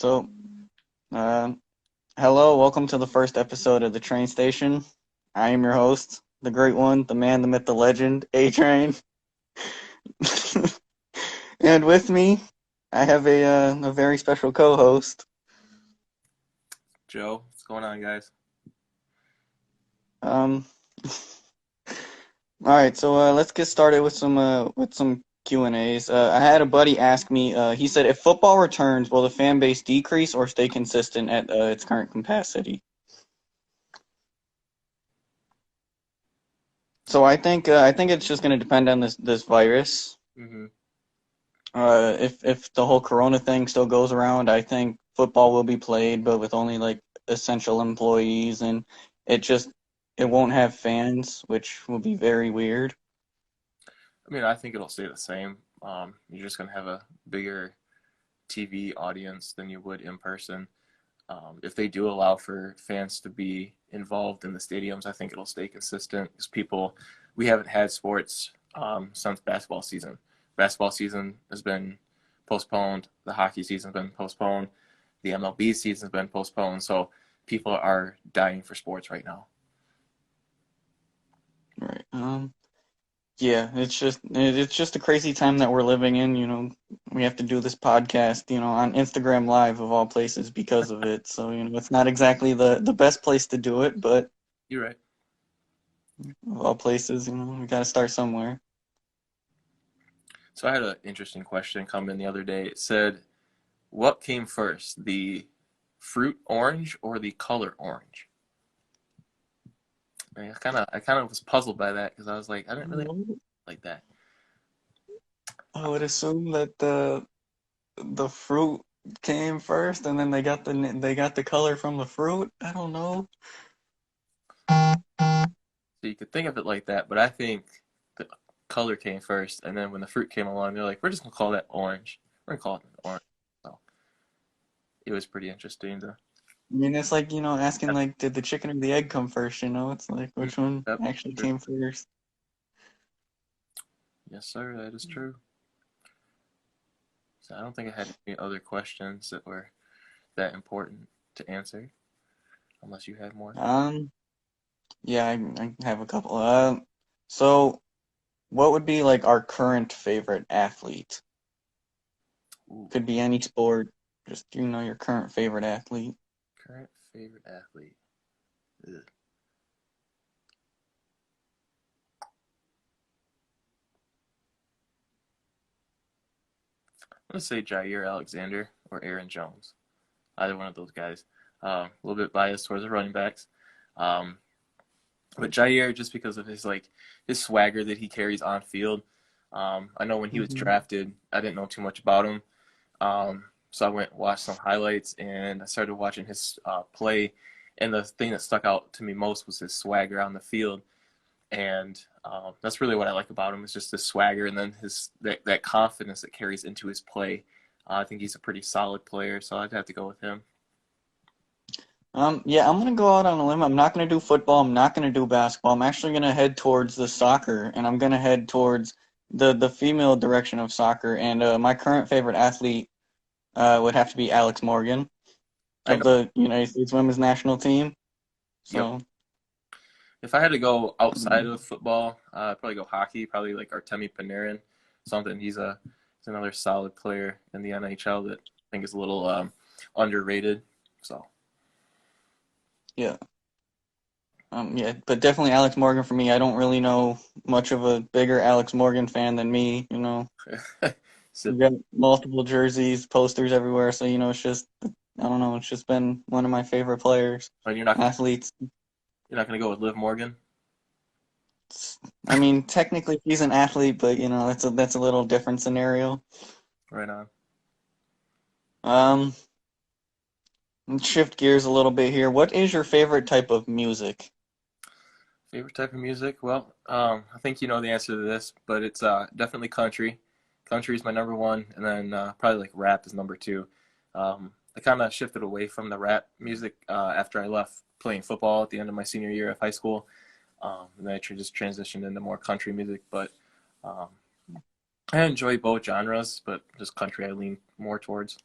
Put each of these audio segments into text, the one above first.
So, uh, hello, welcome to the first episode of the Train Station. I am your host, the great one, the man, the myth, the legend, A Train. And with me, I have a very special co-host. Joe, what's going on, guys? Um, all right, so let's get started with some Q&As. I had a buddy ask me. He said, if football returns, will the fan base decrease or stay consistent at its current capacity? So I think it's just going to depend on this virus. hmm If the whole Corona thing still goes around, I think football will be played, but with only like essential employees, and it just it hmm won't have fans, which will be very weird. I mean, I think it'll stay the same. You're just gonna have a bigger TV audience than you would in person. If they do allow for fans to be involved in the stadiums, I think it'll stay consistent. Because we haven't had sports since basketball season. Basketball season has been postponed. The hockey season's been postponed. The MLB season's been postponed. So people are dying for sports right now. Right. Yeah, it's just a crazy time that we're living in, We have to do this podcast, on Instagram Live of all places because of it. So, it's not exactly the best place to do it, but You're right. of all places, we got to start somewhere. So I had an interesting question come in the other day. It said, "What came first, the fruit orange or the color orange?" I kind of was puzzled by that because I was like, I didn't really like that. I would assume that the fruit came first, and then they got the color from the fruit. I don't know. So you could think of it like that, but I think the color came first, and then when the fruit came along, they're like, "We're just gonna call that orange. We're gonna call it orange." So it was pretty interesting to. I mean, it's like asking like, did the chicken or the egg come first? It's like Mm, which one Yep, actually true. came first. Yes, sir. That is true. So I don't think I had any other questions that were that important to answer, unless you had more. Um, yeah, I have a couple. So what would be like our current favorite athlete? Ooh. Could be any sport. Just your current favorite athlete. Current favorite athlete. Ugh. I'm gonna say Jair Alexander or Aaron Jones. Either one of those guys. A little bit biased towards the running backs, um, but Jair just because of his swagger that he carries on field. I know when he was Hmm. drafted, I didn't know too much about him, so I went and watched some highlights and I started watching his play. And the thing that stuck out to me most was his swagger on the field. And that's really what I like about him is just his swagger and then that confidence that carries into his play. I think he's a pretty solid player, so I'd have to go with him. Yeah, I'm gonna go out on a limb. I'm not gonna do football. I'm not gonna do basketball. I'm actually gonna head towards the soccer, and I'm gonna head towards the female direction of soccer. And my current favorite athlete would have to be Alex Morgan I of know. the United States Women's National Team. Yep. So, If I had to go outside um, of football, I'd probably go hockey. Probably like Artemi Panarin, something. He's another solid player in the NHL that I think is a little underrated. So yeah, yeah, but definitely Alex Morgan for me. I don't really know much of a bigger Alex Morgan fan than me. so We've got multiple jerseys, posters everywhere. So, it's just, I don't know, it's just been one of my favorite players, and athletes. you're not gonna go with Liv Morgan, I mean, technically he's an athlete, but that's a little different scenario. right on. Um, let's shift gears a little bit here. What is your favorite type of music? Favorite type of music? Well, I think you know the answer to this, but it's definitely country. Country is my number one, and then probably like rap is number two. I kind of shifted away from the rap music after I left playing football at the end of my senior year of high school, and then I just transitioned into more country music. But um, I enjoy both genres, but just country I lean more towards.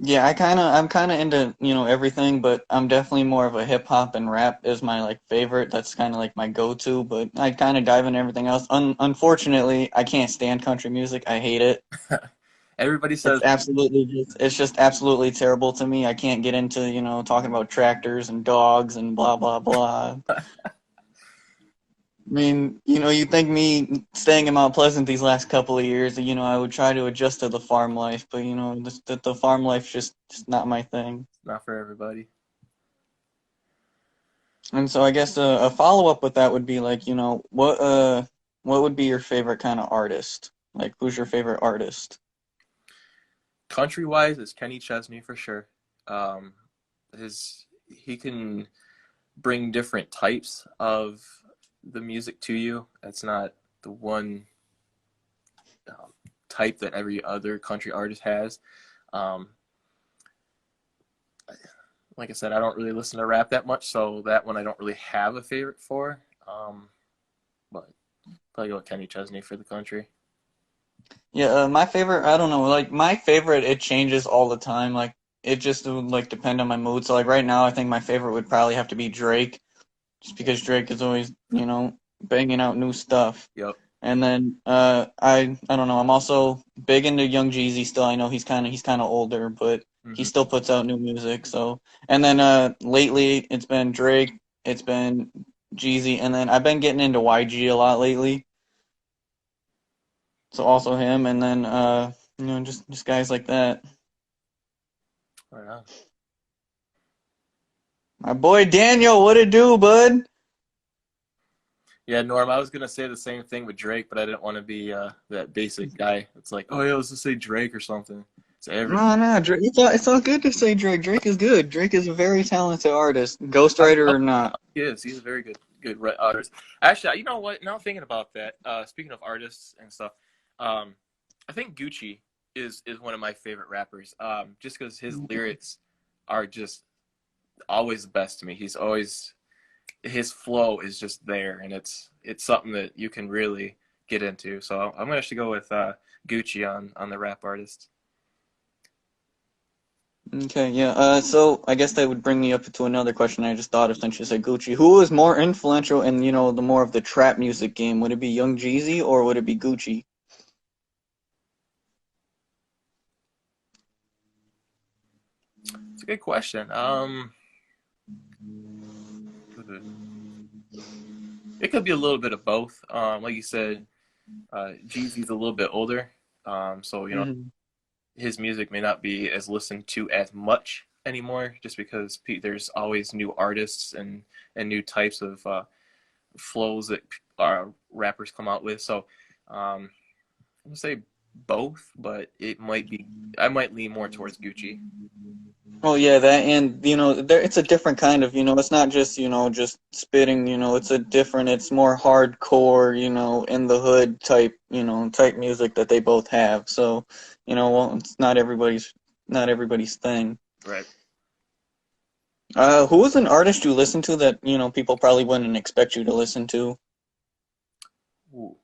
Yeah, I'm kind of into, everything, but I'm definitely more of a hip hop and rap is my like favorite. That's kind of like my go-to, but I kind of dive into everything else. Unfortunately, I can't stand country music. I hate it. Everybody says It's just absolutely terrible to me. I can't get into, talking about tractors and dogs and blah blah blah. I mean, you think me staying in Mount Pleasant these last couple of years, I would try to adjust to the farm life, but the farm life's just not my thing. not for everybody. And so I guess a follow-up with that would be like, what would be your favorite kind of artist? Like, who's your favorite artist? Country wise, it's Kenny Chesney for sure. Um, his he can bring different types of the music to you. It's not the one type that every other country artist has. Um, like I said, I don't really listen to rap that much, so that one I don't really have a favorite for. But probably go with Kenny Chesney for the country. Yeah, my favorite, I don't know, like my favorite, it changes all the time. Like it just would like depend on my mood. So like right now, I think my favorite would probably have to be Drake, just because Drake is always, banging out new stuff. Yep. And then I don't know. I'm also big into Young Jeezy still. I know he's kind of older, but he Hmm. still puts out new music. So and then lately it's been Drake, it's been Jeezy, and then I've been getting into YG a lot lately. So also him, and then just guys like that. Right on. My boy Daniel, what it do, bud? Yeah, Norm, I was gonna say the same thing with Drake, but I didn't want to be that basic guy. It's like, oh yeah, let's just say Drake or something. It's every. No, no, Drake. It's all good to say Drake. Drake is good. Drake is a very talented artist, I ghostwriter know or not. he is. He's a very good artist. Actually, you know what? Now thinking about that, speaking of artists and stuff, um, I think Gucci is one of my favorite rappers. Just because his lyrics are just always the best to me. He's always his flow is just there, and it's something that you can really get into. So I'm gonna actually go with Gucci on the rap artist. Okay, yeah. So I guess that would bring me up to another question I just thought of since you said Gucci. Who was more influential in, the more of the trap music game? Would it be Young Jeezy or would it be Gucci? It's a good question. It could be a little bit of both. Like you said, Jeezy's a little bit older, so Hmm. his music may not be as listened to as much anymore, just because there's always new artists and new types of flows that rappers come out with. So I'm gonna say both, but it might be I might lean more towards Gucci. Oh yeah, that and it's a different kind of, it's not just, just spitting, it's more hardcore, in the hood type, type music that they both have. So, well, it's not everybody's thing. Right. Who was an artist you listen to that, people probably wouldn't expect you to listen to? Ooh,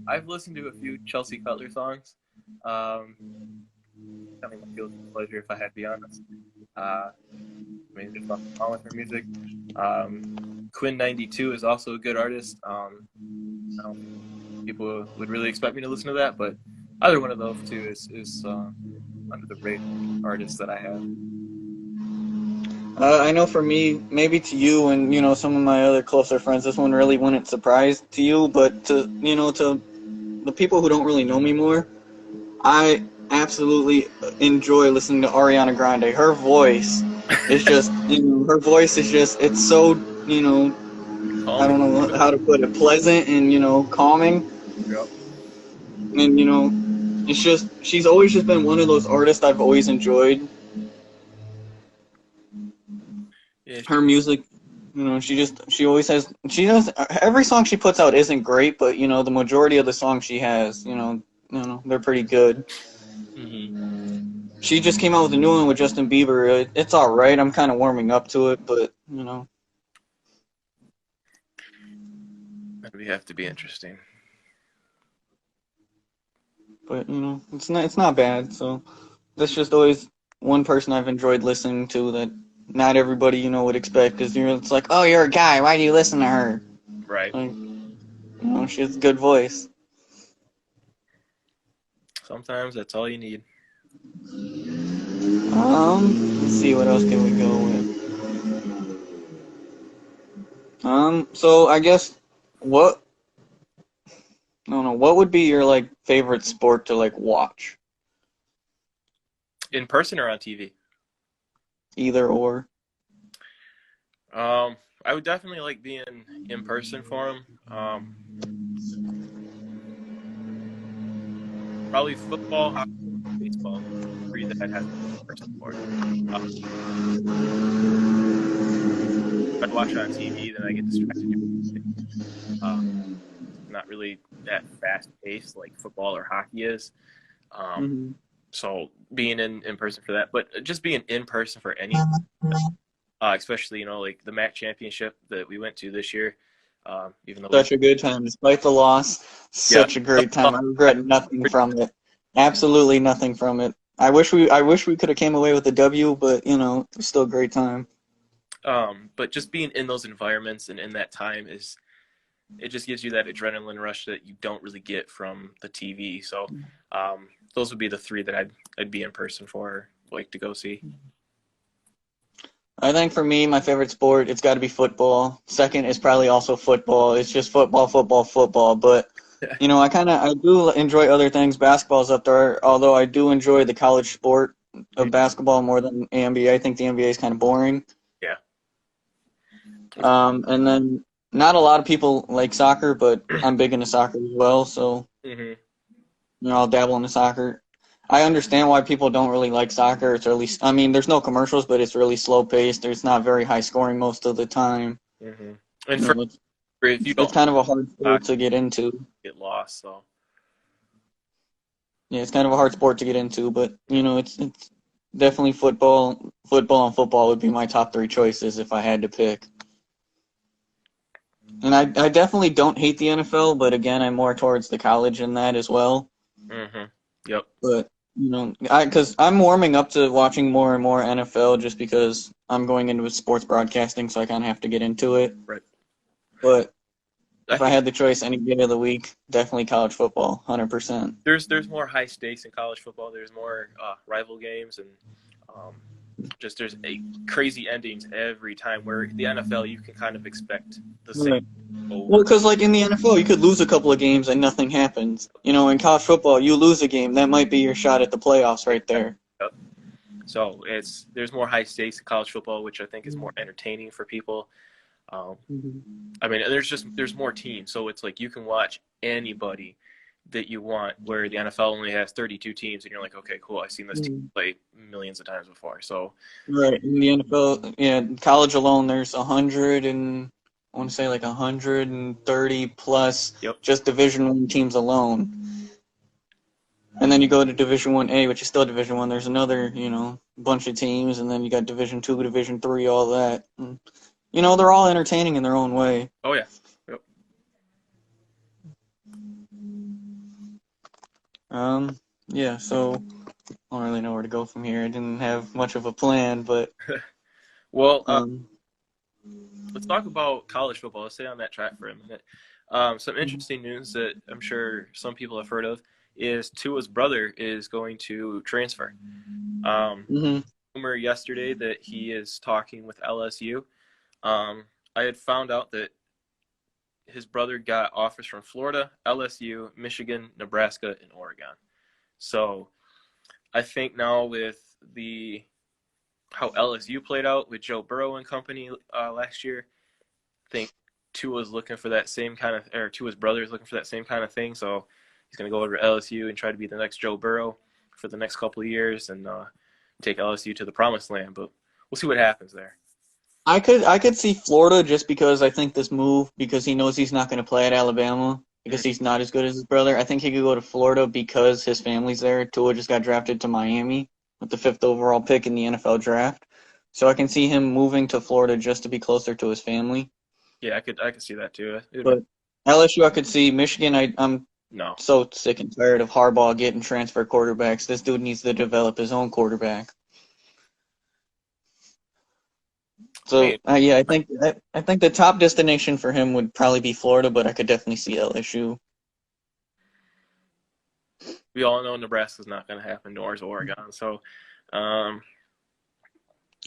I've listened to a few Chelsea Cutler songs. Um, I mean, my guilty pleasure, if I had to be honest. I mean, there's nothing wrong with her music. Quinn 92 is also a good artist. I don't think people would really expect me to listen to that, but either one of those two is under the radar artists that I have. I know for me, maybe to you and, some of my other closer friends, this one really wouldn't surprise to you, but to the people who don't really know me more, I absolutely enjoy listening to Ariana Grande. Her voice is just, her voice is just, it's so, I Calming. don't know how to put it, pleasant and, calming. Yep. And, it's just, she's always just been one of those artists I've always enjoyed. Yeah, Her music, she always has, she does, every song she puts out isn't great, but, the majority of the songs she has, they're pretty good. mm-hmm. She just came out with a new one with Justin Bieber. It's all right. I'm kind of warming up to it, but We have to be interesting. But it's not bad. So that's just always one person I've enjoyed listening to that not everybody would expect, because it's like, oh, you're a guy, why do you listen to her? Right. Like, she has a good voice. Sometimes that's all you need. Let's see, what else can we go with? So I guess what I don't know, what would be your like favorite sport to like watch? In person or on TV? Either or. I would definitely like being in person for them. Probably football, hockey, baseball. Three that has person for it. If I watch it on TV, then I get distracted. Not really that fast paced like football or hockey is. So being in person for that, but just being in person for any, especially like the MAC championship that we went to this year. Even though Such a good time, despite the loss. Such a great time. I regret nothing from it. Absolutely nothing from it. I wish we could have came away with a W, but it was still a great time. But just being in those environments and in that time it just gives you that adrenaline rush that you don't really get from the TV. So those would be the three that I'd be in person for, like to go see. I think for me, my favorite sport, it's got to be football. Second is probably also football. It's just football, football, football. But I do enjoy other things. Basketball's up there, although I do enjoy the college sport of basketball more than the NBA. I think the NBA is kind of boring. Yeah. And then not a lot of people like soccer, but I'm big into soccer as well. So I'll dabble into soccer. I understand why people don't really like soccer. It's really, there's no commercials, but it's really slow paced. It's not very high scoring most of the time. And it's kind of a hard sport to get into. Get lost, so. Yeah, it's kind of a hard sport to get into, but it's definitely football. Football and football would be my top three choices if I had to pick. And I definitely don't hate the NFL, but again, I'm more towards the college in that as well. Yep. But because I'm warming up to watching more and more NFL just because I'm going into sports broadcasting, so I kind of have to get into it. Right. But if I had the choice any day of the week, definitely college football, 100%. There's more high stakes in college football. There's more rival games and just there's crazy endings every time. Where the NFL, you can kind of expect the same. Right. Well, because like in the NFL, you could lose a couple of games and nothing happens. In college football, you lose a game, that might be your shot at the playoffs right there. Yep. So there's more high stakes in college football, which I think is more entertaining for people. There's more teams, so it's like you can watch anybody that you want, where the NFL only has 32 teams, and you're like, okay, cool, I've seen this team play millions of times before. So right, in the NFL, college alone, there's 130 plus just Division I teams alone. And then you go to Division 1A, which is still Division I. There's another, bunch of teams, and then you got Division II, Division III, all that. And, they're all entertaining in their own way. Oh yeah. Yep. Yeah. So I don't really know where to go from here. I didn't have much of a plan, but well, let's talk about college football. Let's stay on that track for a minute. Some interesting news that I'm sure some people have heard of is Tua's brother is going to transfer. Rumor yesterday that he is talking with LSU. I had found out that his brother got offers from Florida, LSU, Michigan, Nebraska, and Oregon. So I think now with how LSU played out with Joe Burrow and company last year, I think Tua's looking for that same kind of, or Tua's brother is looking for that same kind of thing. So he's going to go over to LSU and try to be the next Joe Burrow for the next couple of years and take LSU to the promised land. But we'll see what happens there. I could see Florida just because I think this move, because he knows he's not going to play at Alabama because he's not as good as his brother. I think he could go to Florida because his family's there. Tua just got drafted to Miami with the 5th overall pick in the NFL draft. So I can see him moving to Florida just to be closer to his family. Yeah, I could see that too. But LSU, I could see. Michigan, I'm No. so sick and tired of Harbaugh getting transfer quarterbacks. This dude needs to develop his own quarterback. I mean, So yeah, I think the top destination for him would probably be Florida, but I could definitely see LSU. we all know Nebraska's not going to happen, nor is Oregon. So, um,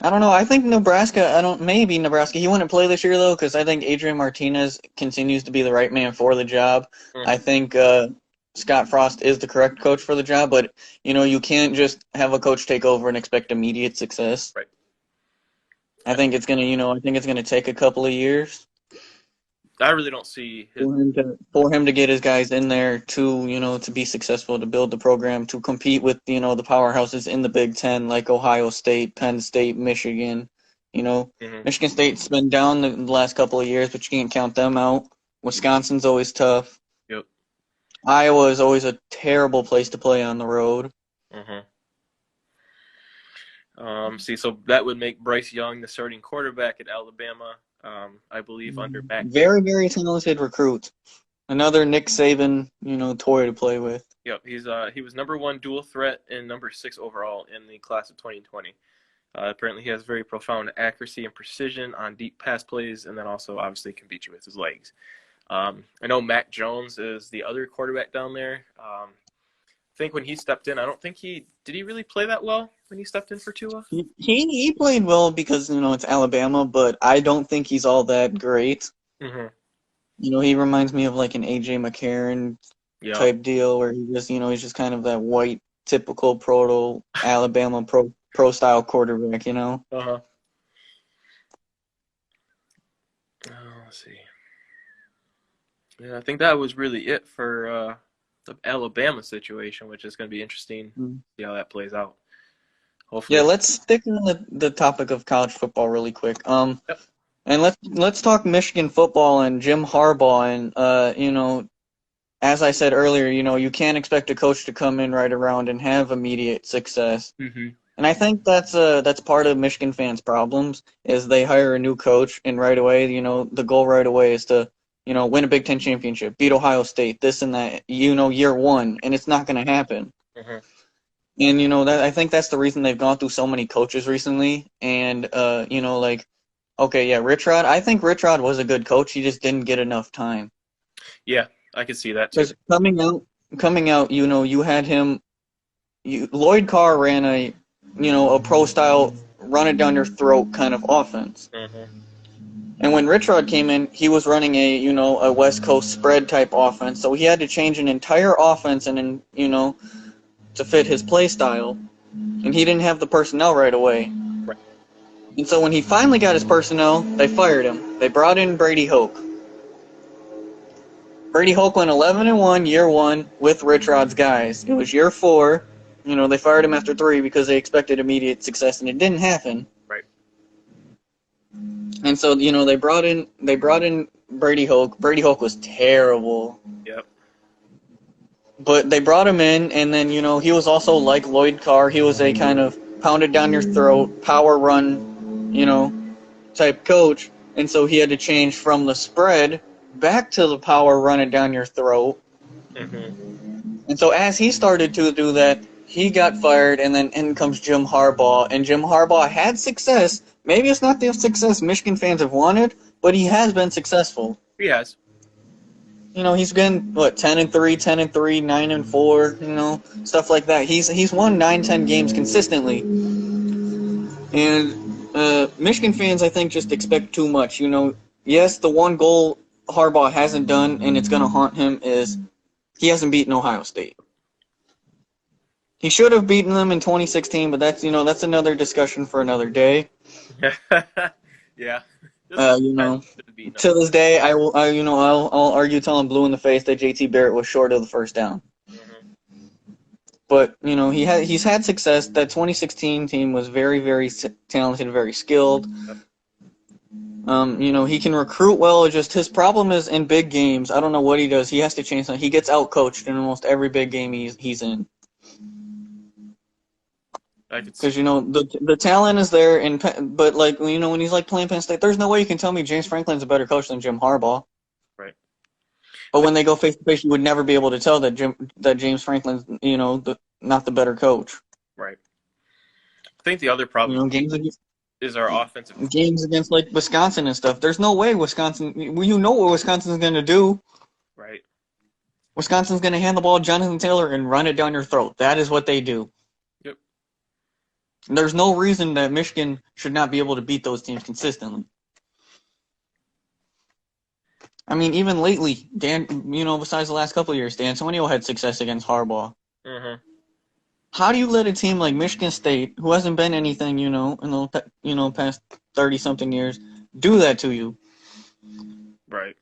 I don't know. I think Nebraska. I don't. Maybe Nebraska. He wouldn't play this year though, because I think Adrian Martinez continues to be the right man for the job. I mhm, think Scott Frost is the correct coach for the job, but you can't just have a coach take over and expect immediate success. right. I think it's gonna, I think it's gonna take a couple of years I really don't see his. for him to get his guys in there to, to be successful, to build the program, to compete with, the powerhouses in the Big Ten like Ohio State, Penn State, Michigan. Mhm, Michigan State's been down the last couple of years, but you can't count them out. Wisconsin's always tough. yep. Iowa is always a terrible place to play on the road. Mhm. See, so that would make Bryce Young the starting quarterback at Alabama. I believe under Mac. Very, very talented recruit. Another Nick Saban, toy to play with. Yep, he was number one dual threat and number 6 overall in the class of 2020. Apparently, he has very profound accuracy and precision on deep pass plays, and then also obviously can beat you with his legs. I know Mac Jones is the other quarterback down there. I think when he stepped in, I don't think he did he really play that well when he stepped in for Tua. He played well because it's Alabama, but I don't think he's all that great. Mm-hmm. He reminds me of like an AJ McCarron Yeah. type deal where he's just kind of that white typical proto Alabama pro style quarterback. Uh-huh. Let's see. Yeah, I think that was really it for the Alabama situation, which is going to be interesting. Mm-hmm. See how that plays out. Hopefully. Yeah, let's stick on the topic of college football really quick. Yep. And let's talk Michigan football and Jim Harbaugh and as I said earlier, you can't expect a coach to come in right around and have immediate success. Mm-hmm. And I think that's part of Michigan fans' problems is they hire a new coach and right away, the goal right away is to, win a Big Ten championship, beat Ohio State, this and that, year one, and it's not going to happen. Mm-hmm. And that I think that's the reason they've gone through so many coaches recently. And okay, yeah, Rich Rod. I think Rich Rod was a good coach. He just didn't get enough time. Yeah, I could see that too. Because coming out, you had him. Lloyd Carr ran a pro style, run it down your throat kind of offense. Mm-hmm. And when Rich Rod came in, he was running a West Coast spread type offense. So he had to change an entire offense and to fit his play style, and he didn't have the personnel right away. Right. And so when he finally got his personnel, they fired him. They brought in Brady Hoke. Brady Hoke went 11-1 year one with Rich Rod's guys. It was year 4. They fired him after 3 because they expected immediate success, and it didn't happen. Right. And so they brought in Brady Hoke. Brady Hoke was terrible. Yep. But they brought him in, and then, he was also like Lloyd Carr. He was a kind of pounded down your throat, power run, type coach. And so he had to change from the spread back to the power run it down your throat. Mm-hmm. And so as he started to do that, he got fired, and then in comes Jim Harbaugh. And Jim Harbaugh had success. Maybe it's not the success Michigan fans have wanted, but he has been successful. He has. He's been 10-3, 10-3, 9-4, stuff like that. He's won 9-10 games consistently, and Michigan fans I think just expect too much. Yes, the one goal Harbaugh hasn't done, and it's gonna haunt him, is he hasn't beaten Ohio State. He should have beaten them in 2016, but that's another discussion for another day. Yeah. To this day, I'll argue till I'm blue in the face that JT Barrett was short of the first down. Mm-hmm. But he's had success. That 2016 team was very, very talented, very skilled. He can recruit well. Just his problem is in big games. I don't know what he does. He has to change something. He gets outcoached in almost every big game he's in. Because the talent is there, but when he's playing Penn State, there's no way you can tell me James Franklin's a better coach than Jim Harbaugh. Right. But when they go face to face, you would never be able to tell that James Franklin's, not the better coach. Right. I think the other You problem know, is our offensive. games against like Wisconsin and stuff. There's no way Wisconsin. You know what Wisconsin's going to do. Right. Wisconsin's going to hand the ball to Jonathan Taylor and run it down your throat. That is what they do. Yep. There's no reason that Michigan should not be able to beat those teams consistently. I mean, even lately, besides the last couple of years, D'Antonio had success against Harbaugh. Mm-hmm. How do you let a team like Michigan State, who hasn't been anything, in the past 30-something years, do that to you? Right.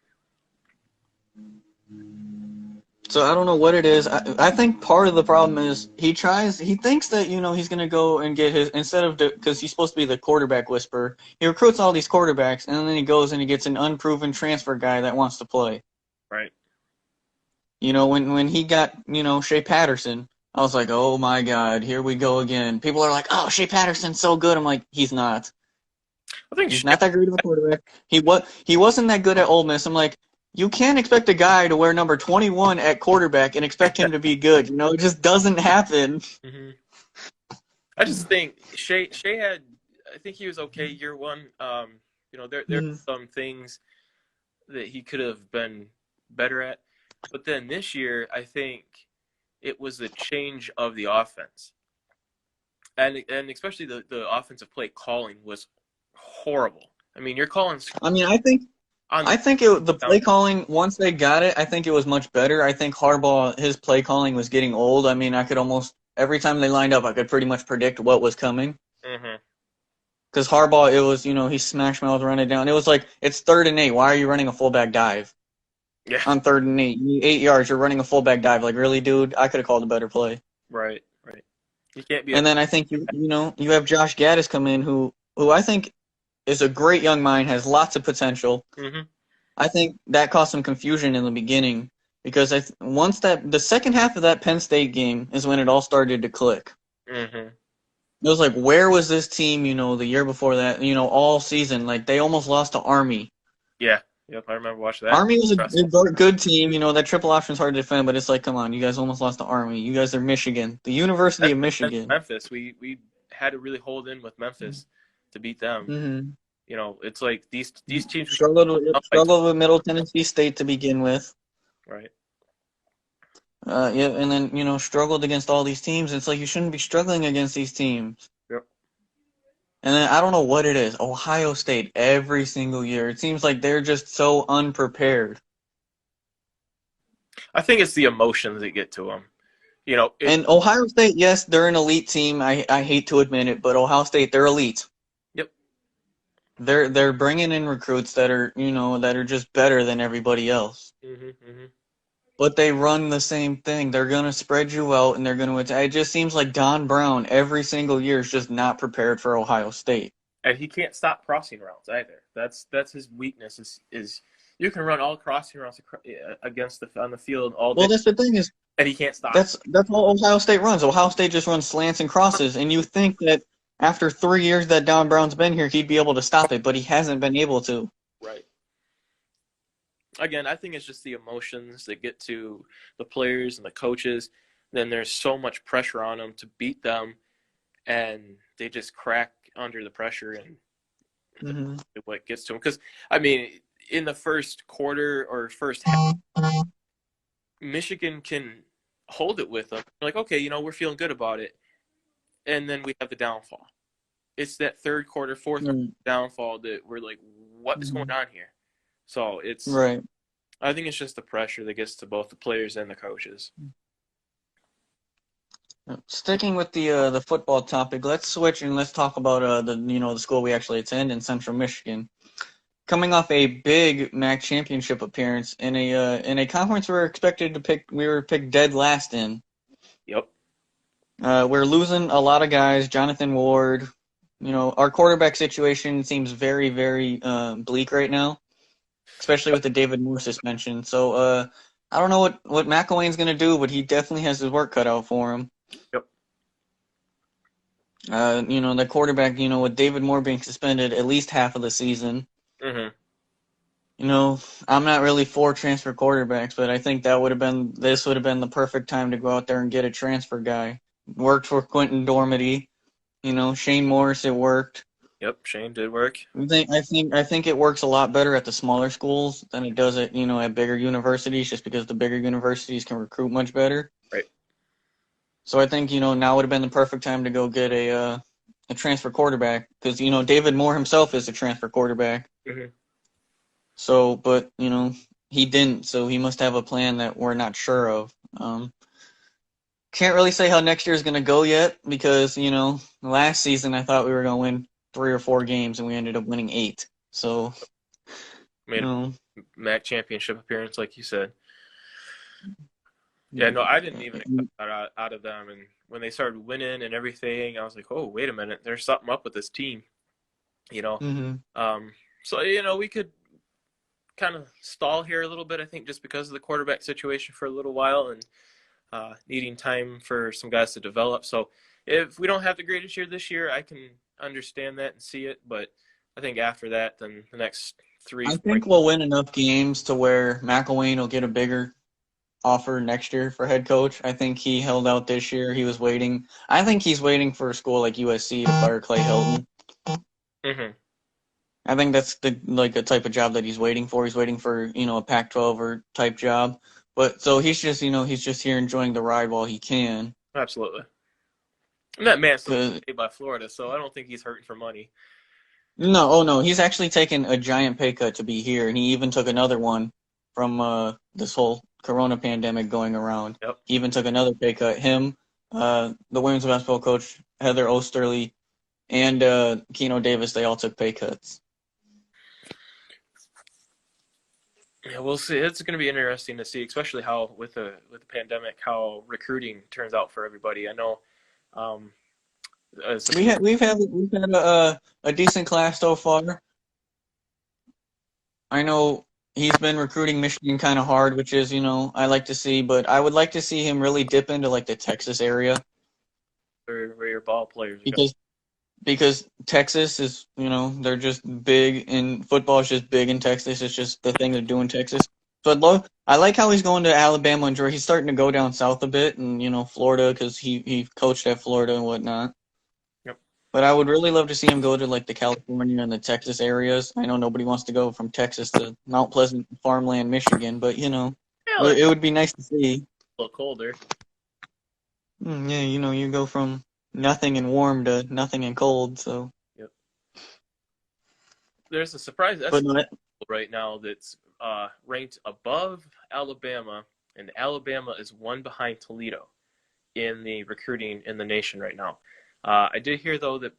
So I don't know what it is. I think part of the problem is he thinks that, he's going to go and get because he's supposed to be the quarterback whisperer. He recruits all these quarterbacks, and then he goes and he gets an unproven transfer guy that wants to play. Right. When he got, Shea Patterson, I was like, oh my God, here we go again. People are like, oh, Shea Patterson's so good. I'm like, he's not. I think He's not that great of a quarterback. He wasn't that good at Ole Miss. I'm like, you can't expect a guy to wear number 21 at quarterback and expect him to be good. It just doesn't happen. Mm-hmm. I just think Shea had. I think he was okay year one. There's some things that he could have been better at, but then this year, I think it was the change of the offense, and especially the offensive play calling was horrible. I mean, you're calling. I mean, I think the play calling, once they got it, I think it was much better. I think Harbaugh, his play calling was getting old. I mean, I could almost, every time they lined up, I could pretty much predict what was coming. Mm-hmm. Because Harbaugh, it was, he smash mouth run it down. It was like, it's 3rd and 8. Why are you running a fullback dive? Yeah. On 3rd and 8. You need 8 yards, you're running a fullback dive. Like, really, dude? I could have called a better play. Right. You can't be. And then I think, you have Josh Gaddis come in, who I think is a great young mind, has lots of potential. Mm-hmm. I think that caused some confusion in the beginning because the second half of that Penn State game is when it all started to click. Mm-hmm. It was like, where was this team, the year before that, all season? Like, they almost lost to Army. Yeah. Yep, I remember watching that. Army was a good team. That triple option is hard to defend, but it's like, come on, you guys almost lost to Army. You guys are Michigan, the University of Michigan. Memphis, we had to really hold in with Memphis to beat them. Mm-hmm. It's like these teams struggled with Middle Tennessee State to begin with. Right. And then struggled against all these teams. It's like you shouldn't be struggling against these teams. Yep. And then I don't know what it is. Ohio State every single year. It seems like they're just so unprepared. I think it's the emotions that get to them. And Ohio State, yes, they're an elite team. I hate to admit it, but Ohio State, they're elite. Yep. They're bringing in recruits that are just better than everybody else. Mm-hmm, mm-hmm. But they run the same thing. They're going to spread you out, and they're going to attack. It just seems like Don Brown every single year is just not prepared for Ohio State. And he can't stop crossing routes either. That's his weakness. Is you can run all crossing routes on the field all day. Well, that's the thing is, and he can't stop. That's all Ohio State runs. Ohio State just runs slants and crosses, and you think that after 3 years that Don Brown's been here, he'd be able to stop it, but he hasn't been able to. Right. Again, I think it's just the emotions that get to the players and the coaches. Then there's so much pressure on them to beat them, and they just crack under the pressure, and what gets to them. Because, I mean, in the first quarter or first half, Michigan can hold it with them. Like, okay, we're feeling good about it. And then we have the downfall. It's that third quarter, fourth quarter downfall that we're like, what is going on here? So it's right. I think it's just the pressure that gets to both the players and the coaches. Sticking with the football topic, let's switch and let's talk about the school we actually attend in Central Michigan. Coming off a big MAC championship appearance in a conference we were picked dead last in. Yep. We're losing a lot of guys. Jonathan Ward. Our quarterback situation seems very, very bleak right now, especially with the David Moore suspension. So I don't know what McElwain's going to do, but he definitely has his work cut out for him. Yep. The quarterback, with David Moore being suspended at least half of the season. Mm-hmm. You know, I'm not really for transfer quarterbacks, but I think this would have been the perfect time to go out there and get a transfer guy. Worked for Quentin Dormady. You know, Shane Morris, it worked. Yep, Shane did work. I think it works a lot better at the smaller schools than it does at, at bigger universities, just because the bigger universities can recruit much better. Right. So I think, now would have been the perfect time to go get a transfer quarterback, because, David Moore himself is a transfer quarterback. Mm-hmm. So, but, he didn't, so he must have a plan that we're not sure of. Can't really say how next year is going to go yet, because, last season I thought we were going to win 3 or 4 games and we ended up winning 8. So, Made a MAC championship appearance, like you said. Yeah, no, I didn't even expect that out of them. And when they started winning and everything, I was like, oh, wait a minute, there's something up with this team, you know. Mm-hmm. So we could kind of stall here a little bit, I think, just because of the quarterback situation for a little while and needing time for some guys to develop. So if we don't have the greatest year this year, I can understand that and see it. But I think after that, then the next 3. I think we'll win enough games to where McElwain will get a bigger offer next year for head coach. I think he held out this year. He was waiting. I think he's waiting for a school like USC to fire Clay Helton. Mm-hmm. I think that's the type of job that he's waiting for. He's waiting for, a Pac-12 or type job. But so he's just, he's just here enjoying the ride while he can. Absolutely. And that man's still paid by Florida, so I don't think he's hurting for money. No, he's actually taken a giant pay cut to be here, and he even took another one from this whole Corona pandemic going around. Yep. He even took another pay cut. Him, the women's basketball coach, Heather Osterley, and Keno Davis, they all took pay cuts. Yeah, we'll see. It's going to be interesting to see, especially how with the pandemic, how recruiting turns out for everybody. I know we've had a decent class so far. I know he's been recruiting Michigan kind of hard, which is, I like to see, but I would like to see him really dip into like the Texas area. Where your ball players because Texas is, they're just big, and football is just big in Texas. It's just the thing to do in Texas. So I like how he's going to Alabama and Georgia. He's starting to go down south a bit, and Florida, because he coached at Florida and whatnot. Yep. But I would really love to see him go to like the California and the Texas areas. I know nobody wants to go from Texas to Mount Pleasant, farmland, Michigan, but it would be nice to see. A little colder. Yeah, you go from nothing and warm to nothing and cold. So. Yep. There's a surprise right now that's ranked above Alabama, and Alabama is 1 behind Toledo in the recruiting in the nation right now. I did hear though that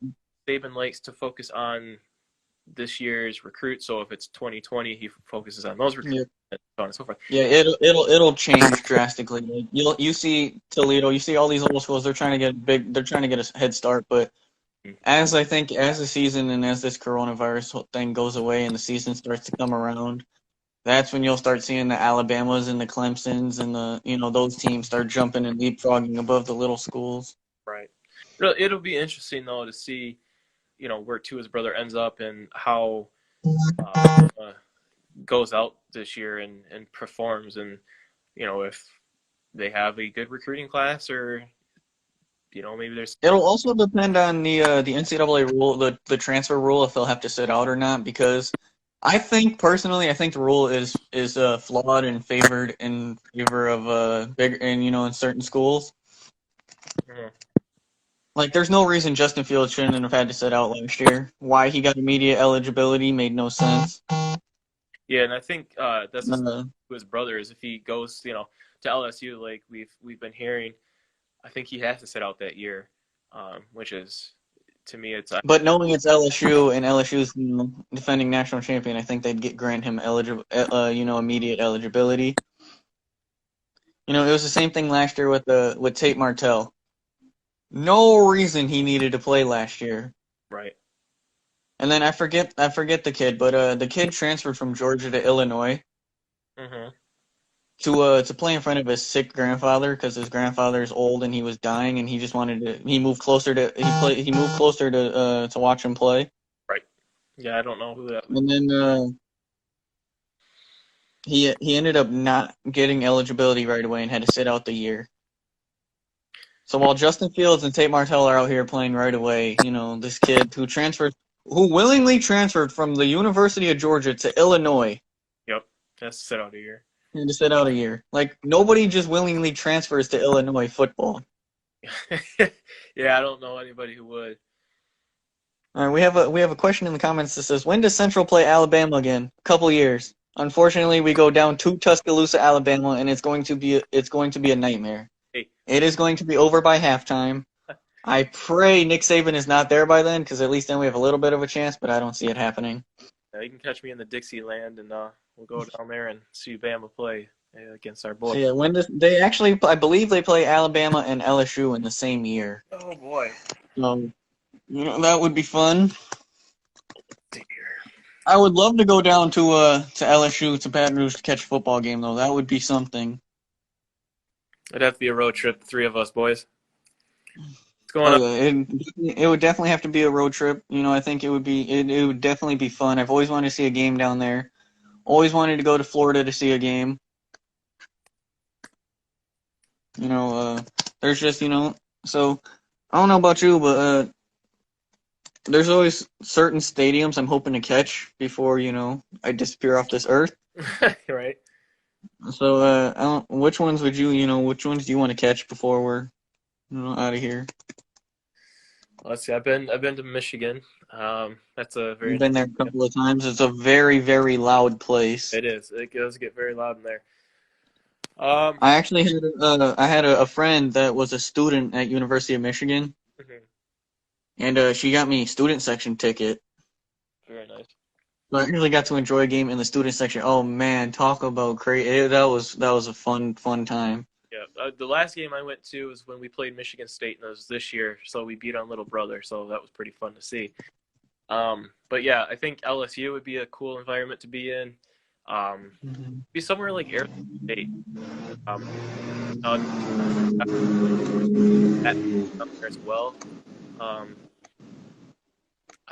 Saban likes to focus on this year's recruits. So if it's 2020, he focuses on those recruits, and so on and so forth. Yeah, it'll change drastically. Like you see Toledo, you see all these little schools. They're trying to get big. They're trying to get a head start. But as the season and as this coronavirus thing goes away and the season starts to come around, that's when you'll start seeing the Alabamas and the Clemsons and the those teams start jumping and leapfrogging above the little schools. Right. It'll be interesting though to see, where Tua's brother ends up and how goes out this year and performs, and if they have a good recruiting class, or maybe there's. It'll also depend on the NCAA rule, the transfer rule, if they'll have to sit out or not. Because I think the rule is flawed and favored in favor of big and in certain schools. Mm-hmm. Like, there's no reason Justin Fields shouldn't have had to sit out last year. Why he got immediate eligibility made no sense. Yeah, and I think that's his brother is if he goes, to LSU, like we've been hearing, I think he has to sit out that year, which is, to me, it's. But knowing it's LSU and LSU's defending national champion, I think they'd grant him immediate eligibility. It was the same thing last year with Tate Martell. No reason he needed to play last year. Right. And then I forget the kid, but the kid transferred from Georgia to Illinois. Mm-hmm. To play in front of his sick grandfather, because his grandfather is old and he was dying, and he just wanted to. He moved closer to watch him play. Right. Yeah, I don't know who that. And then he ended up not getting eligibility right away and had to sit out the year. So while Justin Fields and Tate Martell are out here playing right away, this kid who willingly transferred from the University of Georgia to Illinois, Yep, that's set out a year. had to sit out a year. Like, nobody just willingly transfers to Illinois football. Yeah, I don't know anybody who would. All right, we have a question in the comments that says, when does Central play Alabama again? Couple years. Unfortunately, we go down to Tuscaloosa, Alabama, and it's going to be a nightmare. Hey. It is going to be over by halftime. I pray Nick Saban is not there by then, because at least then we have a little bit of a chance, but I don't see it happening. You can catch me in the Dixieland, and we'll go down there and see Bama play against our boys. So yeah, when they actually, I believe they play Alabama and LSU in the same year. Oh boy. That would be fun. Dear. I would love to go down to LSU, to Baton Rouge, to catch a football game, though. That would be something. It'd have to be a road trip, 3 of us boys. What's going on? It would definitely have to be a road trip. I think it would definitely be fun. I've always wanted to see a game down there. Always wanted to go to Florida to see a game. There's just, so I don't know about you, but there's always certain stadiums I'm hoping to catch before, I disappear off this earth. Right. So, which ones do you want to catch before we're, out of here? Let's see. I've been to Michigan. That's a very. I've been there a couple of times. It's a very, very loud place. It is. It does get very loud in there. I actually had a friend that was a student at University of Michigan, and she got me student section ticket. Very nice. So I actually got to enjoy a game in the student section. Oh man, talk about crazy! That was a fun time. Yeah, the last game I went to was when we played Michigan State, and it was this year. So we beat on Little Brother, so that was pretty fun to see. But yeah, I think LSU would be a cool environment to be in. Be somewhere like Arizona State. That as well. I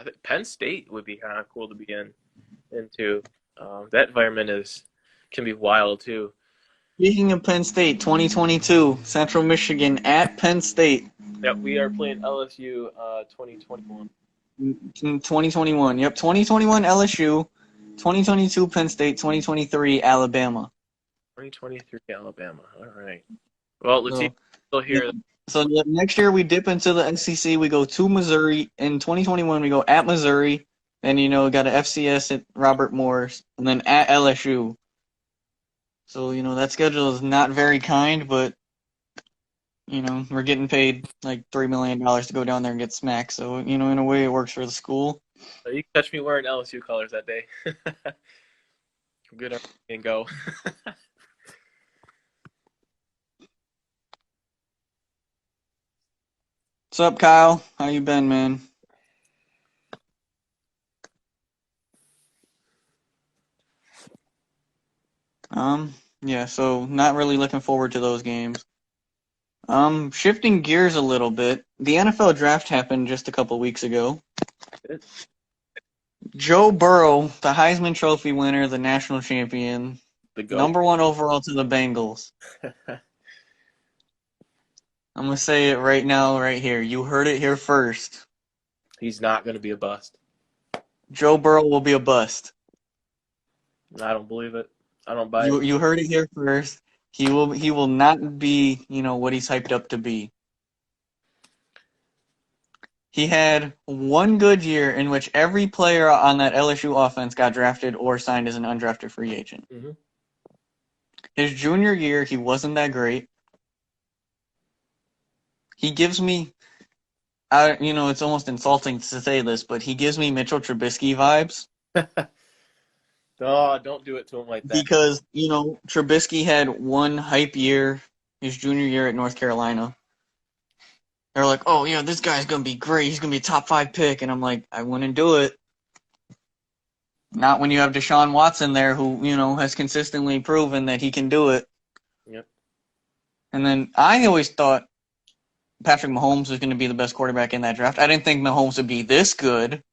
think Penn State would be kind of cool to be into. That environment can be wild too. Speaking of Penn State, 2022, Central Michigan at Penn State. Yep, we are playing LSU 2021. 2021, yep, 2021 LSU, 2022 Penn State, 2023 Alabama. 2023 Alabama, all right. Well, let's see. Still here. So next year we dip into the SEC, we go to Missouri. In 2021 we go at Missouri, then got an FCS at Robert Morris, and then at LSU. So, that schedule is not very kind, but, we're getting paid like $3 million to go down there and get smacked. So, in a way, it works for the school. You can catch me wearing LSU colors that day. Good and go. What's up, Kyle? How you been, man? Yeah, so not really looking forward to those games. Shifting gears a little bit, the NFL draft happened just a couple weeks ago. Joe Burrow, the Heisman Trophy winner, the national champion, number 1 overall to the Bengals. I'm going to say it right now, right here. You heard it here first. He's not going to be a bust. Joe Burrow will be a bust. I don't believe it. I don't buy it. You heard it here first. He will not be, what he's hyped up to be. He had one good year in which every player on that LSU offense got drafted or signed as an undrafted free agent. Mm-hmm. His junior year, he wasn't that great. He gives me, it's almost insulting to say this, but he gives me Mitchell Trubisky vibes. Oh, don't do it to him like that. Because, Trubisky had one hype year, his junior year at North Carolina. They're like, oh, yeah, this guy's going to be great. He's going to be a top 5 pick. And I'm like, I wouldn't do it. Not when you have Deshaun Watson there who, has consistently proven that he can do it. Yep. And then I always thought Patrick Mahomes was going to be the best quarterback in that draft. I didn't think Mahomes would be this good.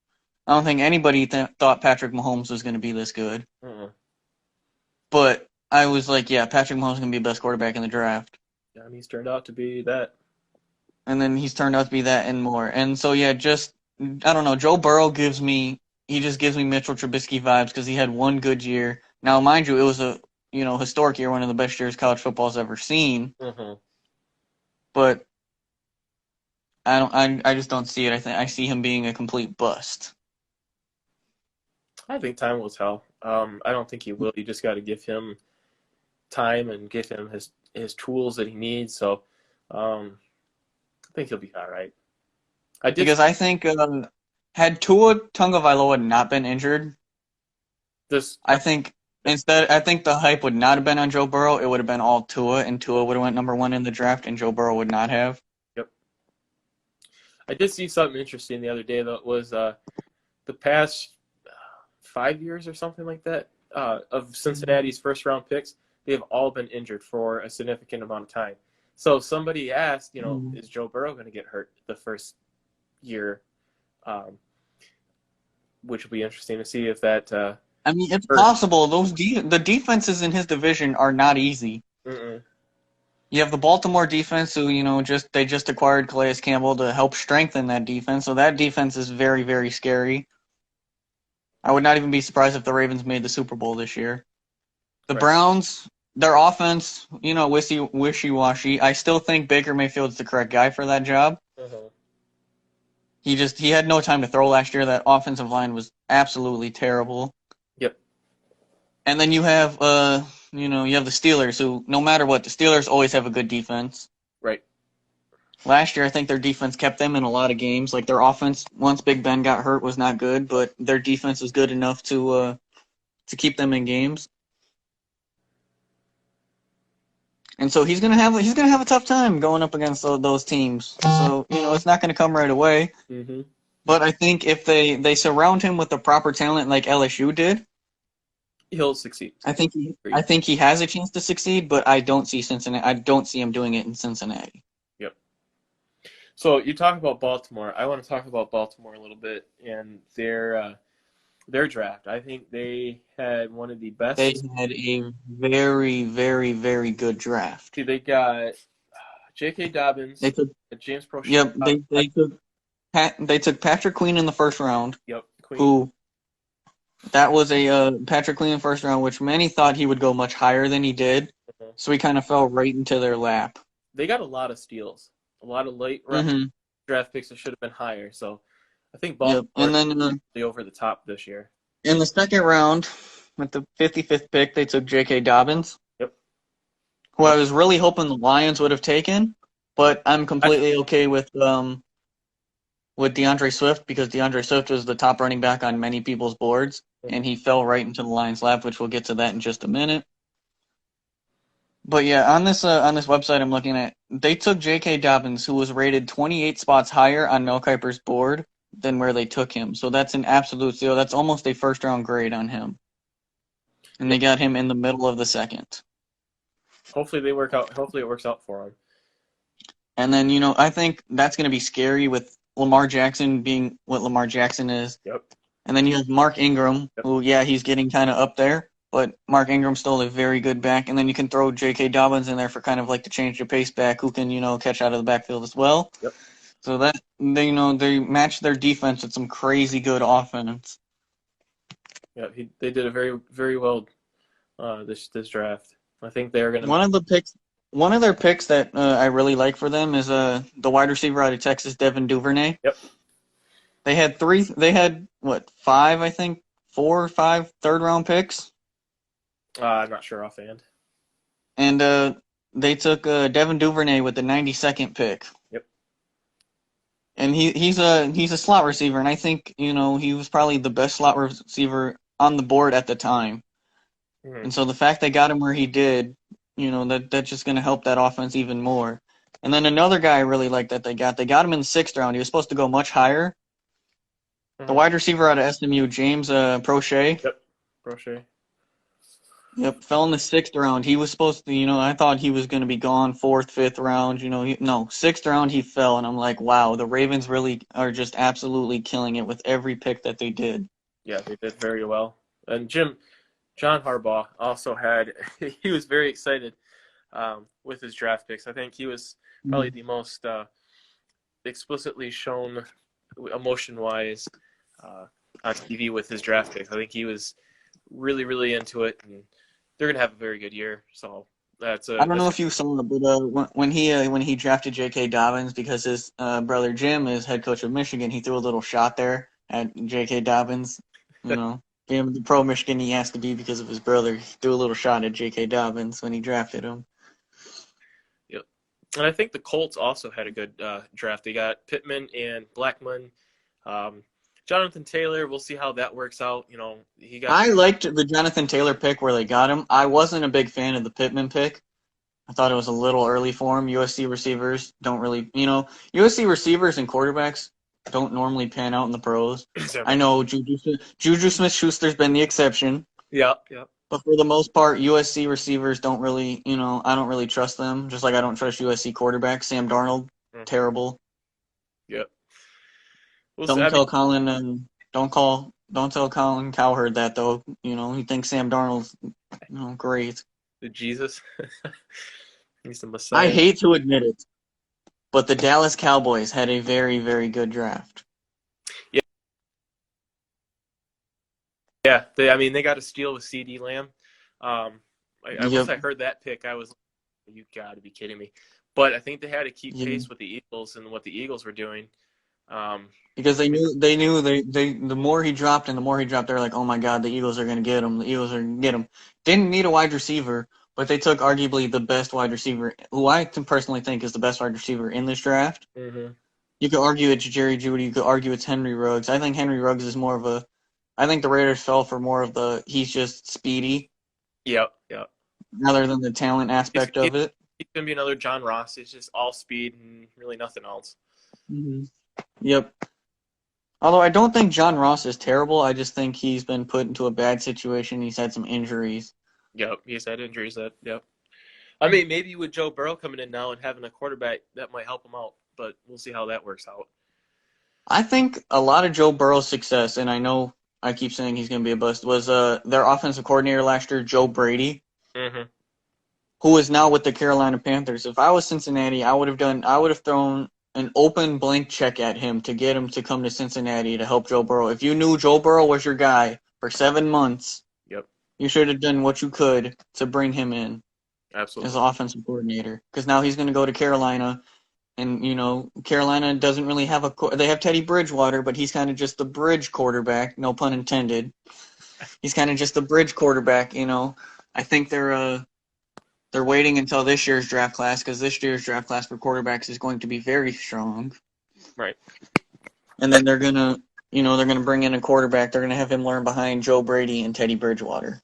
I don't think anybody thought Patrick Mahomes was going to be this good. Uh-uh. but I was like, yeah, Patrick Mahomes is going to be the best quarterback in the draft. Yeah, and he's turned out to be that. And then he's turned out to be that and more. And so, yeah, just, I don't know, Joe Burrow he just gives me Mitchell Trubisky vibes because he had one good year. Now, mind you, it was a, historic year, one of the best years college football's ever seen. Mm-hmm. But I just don't see it. I see him being a complete bust. I think time will tell. I don't think he will. You just got to give him time and give him his tools that he needs. So, I think he'll be all right. I did Because I think had Tua Tagovailoa not been injured, this. I think the hype would not have been on Joe Burrow. It would have been all Tua, and Tua would have went number one in the draft, and Joe Burrow would not have. Yep. I did see something interesting the other day that was the past 5 years or something like that of Cincinnati's first round picks. They have all been injured for a significant amount of time. So somebody asked, is Joe Burrow going to get hurt the first year? Which will be interesting to see if that. I mean, it's possible. The defenses in his division are not easy. Mm-mm. You have the Baltimore defense, who they just acquired Calais Campbell to help strengthen that defense. So that defense is very, very scary. I would not even be surprised if the Ravens made the Super Bowl this year. The Right. Browns, their offense, wishy-washy. I still think Baker Mayfield's the correct guy for that job. Mm-hmm. He had no time to throw last year. That offensive line was absolutely terrible. Yep. And then you have the Steelers, who no matter what, the Steelers always have a good defense. Right. Last year, I think their defense kept them in a lot of games. Like their offense, once Big Ben got hurt, was not good, but their defense was good enough to keep them in games. And so he's gonna have a tough time going up against those teams. So it's not gonna come right away. Mm-hmm. But I think if they surround him with the proper talent like LSU did, He'll succeed. I think he has a chance to succeed. But I don't see Cincinnati. I don't see him doing it in Cincinnati. Yep. So you talk about Baltimore. I want to talk about Baltimore a little bit and their draft. I think they had one of the best. They had a very, very, very good draft. They got J.K. Dobbins. They took James Prochet. Yep, they took Patrick Queen in the first round. Yep, Queen. That was a Patrick Queen in the first round, which many thought he would go much higher than he did. Mm-hmm. So he kind of fell right into their lap. They got a lot of steals, a lot of late round draft picks that should have been higher. So I think Baltimore and then over the top this year. In the second round, with the 55th pick, they took J.K. Dobbins. Yep. Who I was really hoping the Lions would have taken, but I'm completely okay with DeAndre Swift because DeAndre Swift was the top running back on many people's boards, and he fell right into the Lions' lap, which we'll get to that in just a minute. But yeah, on this website I'm looking at, they took J.K. Dobbins, who was rated 28 spots higher on Mel Kiper's board than where they took him. So that's an absolute steal. That's almost a first-round grade on him. And they got him in the middle of the second. Hopefully they work out. Hopefully it works out for him. And then, I think that's going to be scary with Lamar Jackson being what Lamar Jackson is. Yep. And then you have Mark Ingram, who, he's getting kind of up there. But Mark Ingram's still a very good back. And then you can throw J.K. Dobbins in there for kind of like the change the pace back who can, catch out of the backfield as well. Yep. So that, they match their defense with some crazy good offense. Yeah, they did a very, very well this draft. I think they're going to... One of their picks that I really like for them is the wide receiver out of Texas, Devin Duvernay. Yep. They had 5, I think, 4 or 5 third-round picks. I'm not sure offhand. And they took Devin Duvernay with the 92nd pick. Yep. And he's a slot receiver, and I think he was probably the best slot receiver on the board at the time. Mm-hmm. And so the fact they got him where he did, that's just going to help that offense even more. And then another guy I really like that they got him in the 6th round. He was supposed to go much higher. Mm-hmm. The wide receiver out of SMU, James Prochet. Yep, Prochet. Yep, fell in the 6th round. He was supposed to, I thought he was going to be gone 4th, 5th round. 6th round he fell, and I'm like, wow, the Ravens really are just absolutely killing it with every pick that they did. Yeah, they did very well. And Jim, John Harbaugh also had he was very excited with his draft picks. I think he was probably Mhm. the most explicitly shown emotion wise on TV with his draft picks. I think he was really really into it, and they're gonna have a very good year. So I don't that's know if you saw it, but when he drafted J.K. Dobbins because his brother Jim is head coach of Michigan, he threw a little shot there at J.K. Dobbins. You know, gave him the pro Michigan he has to be because of his brother. He threw a little shot at J.K. Dobbins when he drafted him. yep. And I think the Colts also had a good draft. They got Pittman and Blackman. Um, Jonathan Taylor, we'll see how that works out. You know, he got I liked the Jonathan Taylor pick where they got him. I wasn't a big fan of the Pittman pick. I thought it was a little early for him. USC receivers don't really, USC receivers and quarterbacks don't normally pan out in the pros. I know Juju Smith-Schuster's been the exception, yeah, yeah. but for the most part, USC receivers don't really, I don't really trust them. Just like I don't trust USC quarterbacks. Sam Darnold, Mm-hmm. terrible. Yep. We'll see. Don't I mean, tell Colin and don't tell Colin Cowherd that though. He thinks Sam Darnold's, great. the Jesus, he's the I Messiah. hate to admit it, but the Dallas Cowboys had a very, very good draft. Yeah, yeah. I mean, they got a steal with CD Lamb. Once Yep, I heard that pick, I was, like, you got to be kidding me. But I think they had to keep yep. pace with the Eagles and what the Eagles were doing. Um, Because they the more he dropped and the more he dropped, they're like, oh my God, the Eagles are gonna get him. The Eagles are gonna get him. Didn't need a wide receiver, but they took arguably the best wide receiver, who I personally think is the best wide receiver in this draft. mm-hmm. You could argue it's Jerry Jeudy. You could argue it's Henry Ruggs. I think Henry Ruggs is more of a. I think the Raiders fell for more of the he's just speedy Yep, yep. rather than the talent He's, aspect he's, of it. he's gonna be another John Ross. It's just all speed and really nothing else. Hmm. Yep. Although I don't think John Ross is terrible, I just think he's been put into a bad situation. He's had some injuries. Yep, he's had injuries. Yep. I mean, maybe with Joe Burrow coming in now and having a quarterback, that might help him out. But we'll see how that works out. I think a lot of Joe Burrow's success, and I know I keep saying he's going to be a bust, was their offensive coordinator last year, Joe Brady, Mm-hmm. who is now with the Carolina Panthers. If I was Cincinnati, I would have thrown an open blank check at him to get him to come to Cincinnati to help Joe Burrow. If you knew Joe Burrow was your guy for 7 months, Yep, you should have done what you could to bring him in as absolutely. offensive coordinator. Because now he's going to go to Carolina. And, Carolina doesn't really have they have Teddy Bridgewater, but he's kind of just the bridge quarterback, no pun intended. He's kind of just the bridge quarterback. I think they're waiting until this year's draft class because this year's draft class for quarterbacks is going to be very strong. Right. And then they're gonna bring in a quarterback. They're gonna have him learn behind Joe Brady and Teddy Bridgewater.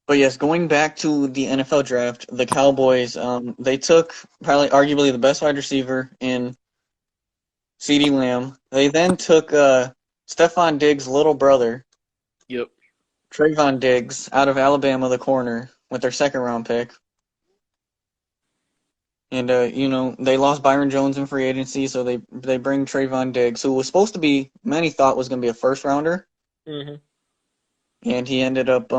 But yes, going back to the NFL draft, the Cowboys, they took probably arguably the best wide receiver in CeeDee Lamb. They then took Stephon Diggs' little brother, Yep. Trayvon Diggs, out of Alabama, the corner, with their second round pick. And they lost Byron Jones in free agency, so they bring Trayvon Diggs, who was supposed to be many thought was going to be a first rounder, Mm-hmm. and he ended up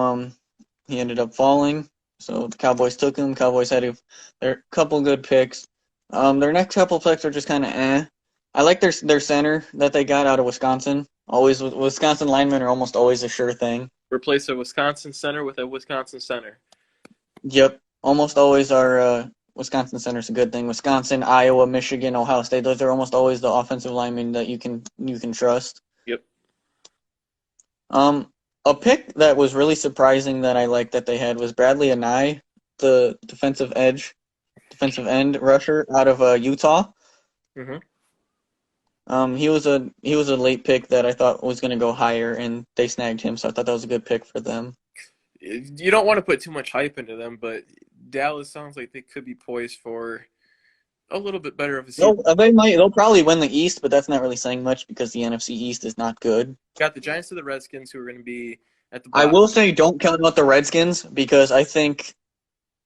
falling. So the Cowboys took him. Cowboys had their couple good picks. Their next couple picks are just kind of eh. I like their center that they got out of Wisconsin. Always Wisconsin linemen are almost always a sure thing. Replace a Wisconsin center with a Wisconsin center. Yep, almost always are. Wisconsin center's a good thing. Wisconsin, Iowa, Michigan, Ohio State. Those are almost always the offensive linemen that you can trust. Yep. A pick that was really surprising that I liked that they had was Bradley Anae, the defensive end rusher out of Utah. Mm-hmm. He was a late pick that I thought was going to go higher, and they snagged him. So I thought that was a good pick for them. You don't want to put too much hype into them, but Dallas sounds like they could be poised for a little bit better of a season. They'll probably win the East, but that's not really saying much because the NFC East is not good. Got the Giants to the Redskins, who are going to be at the I bottom. will say don't count out the Redskins because I think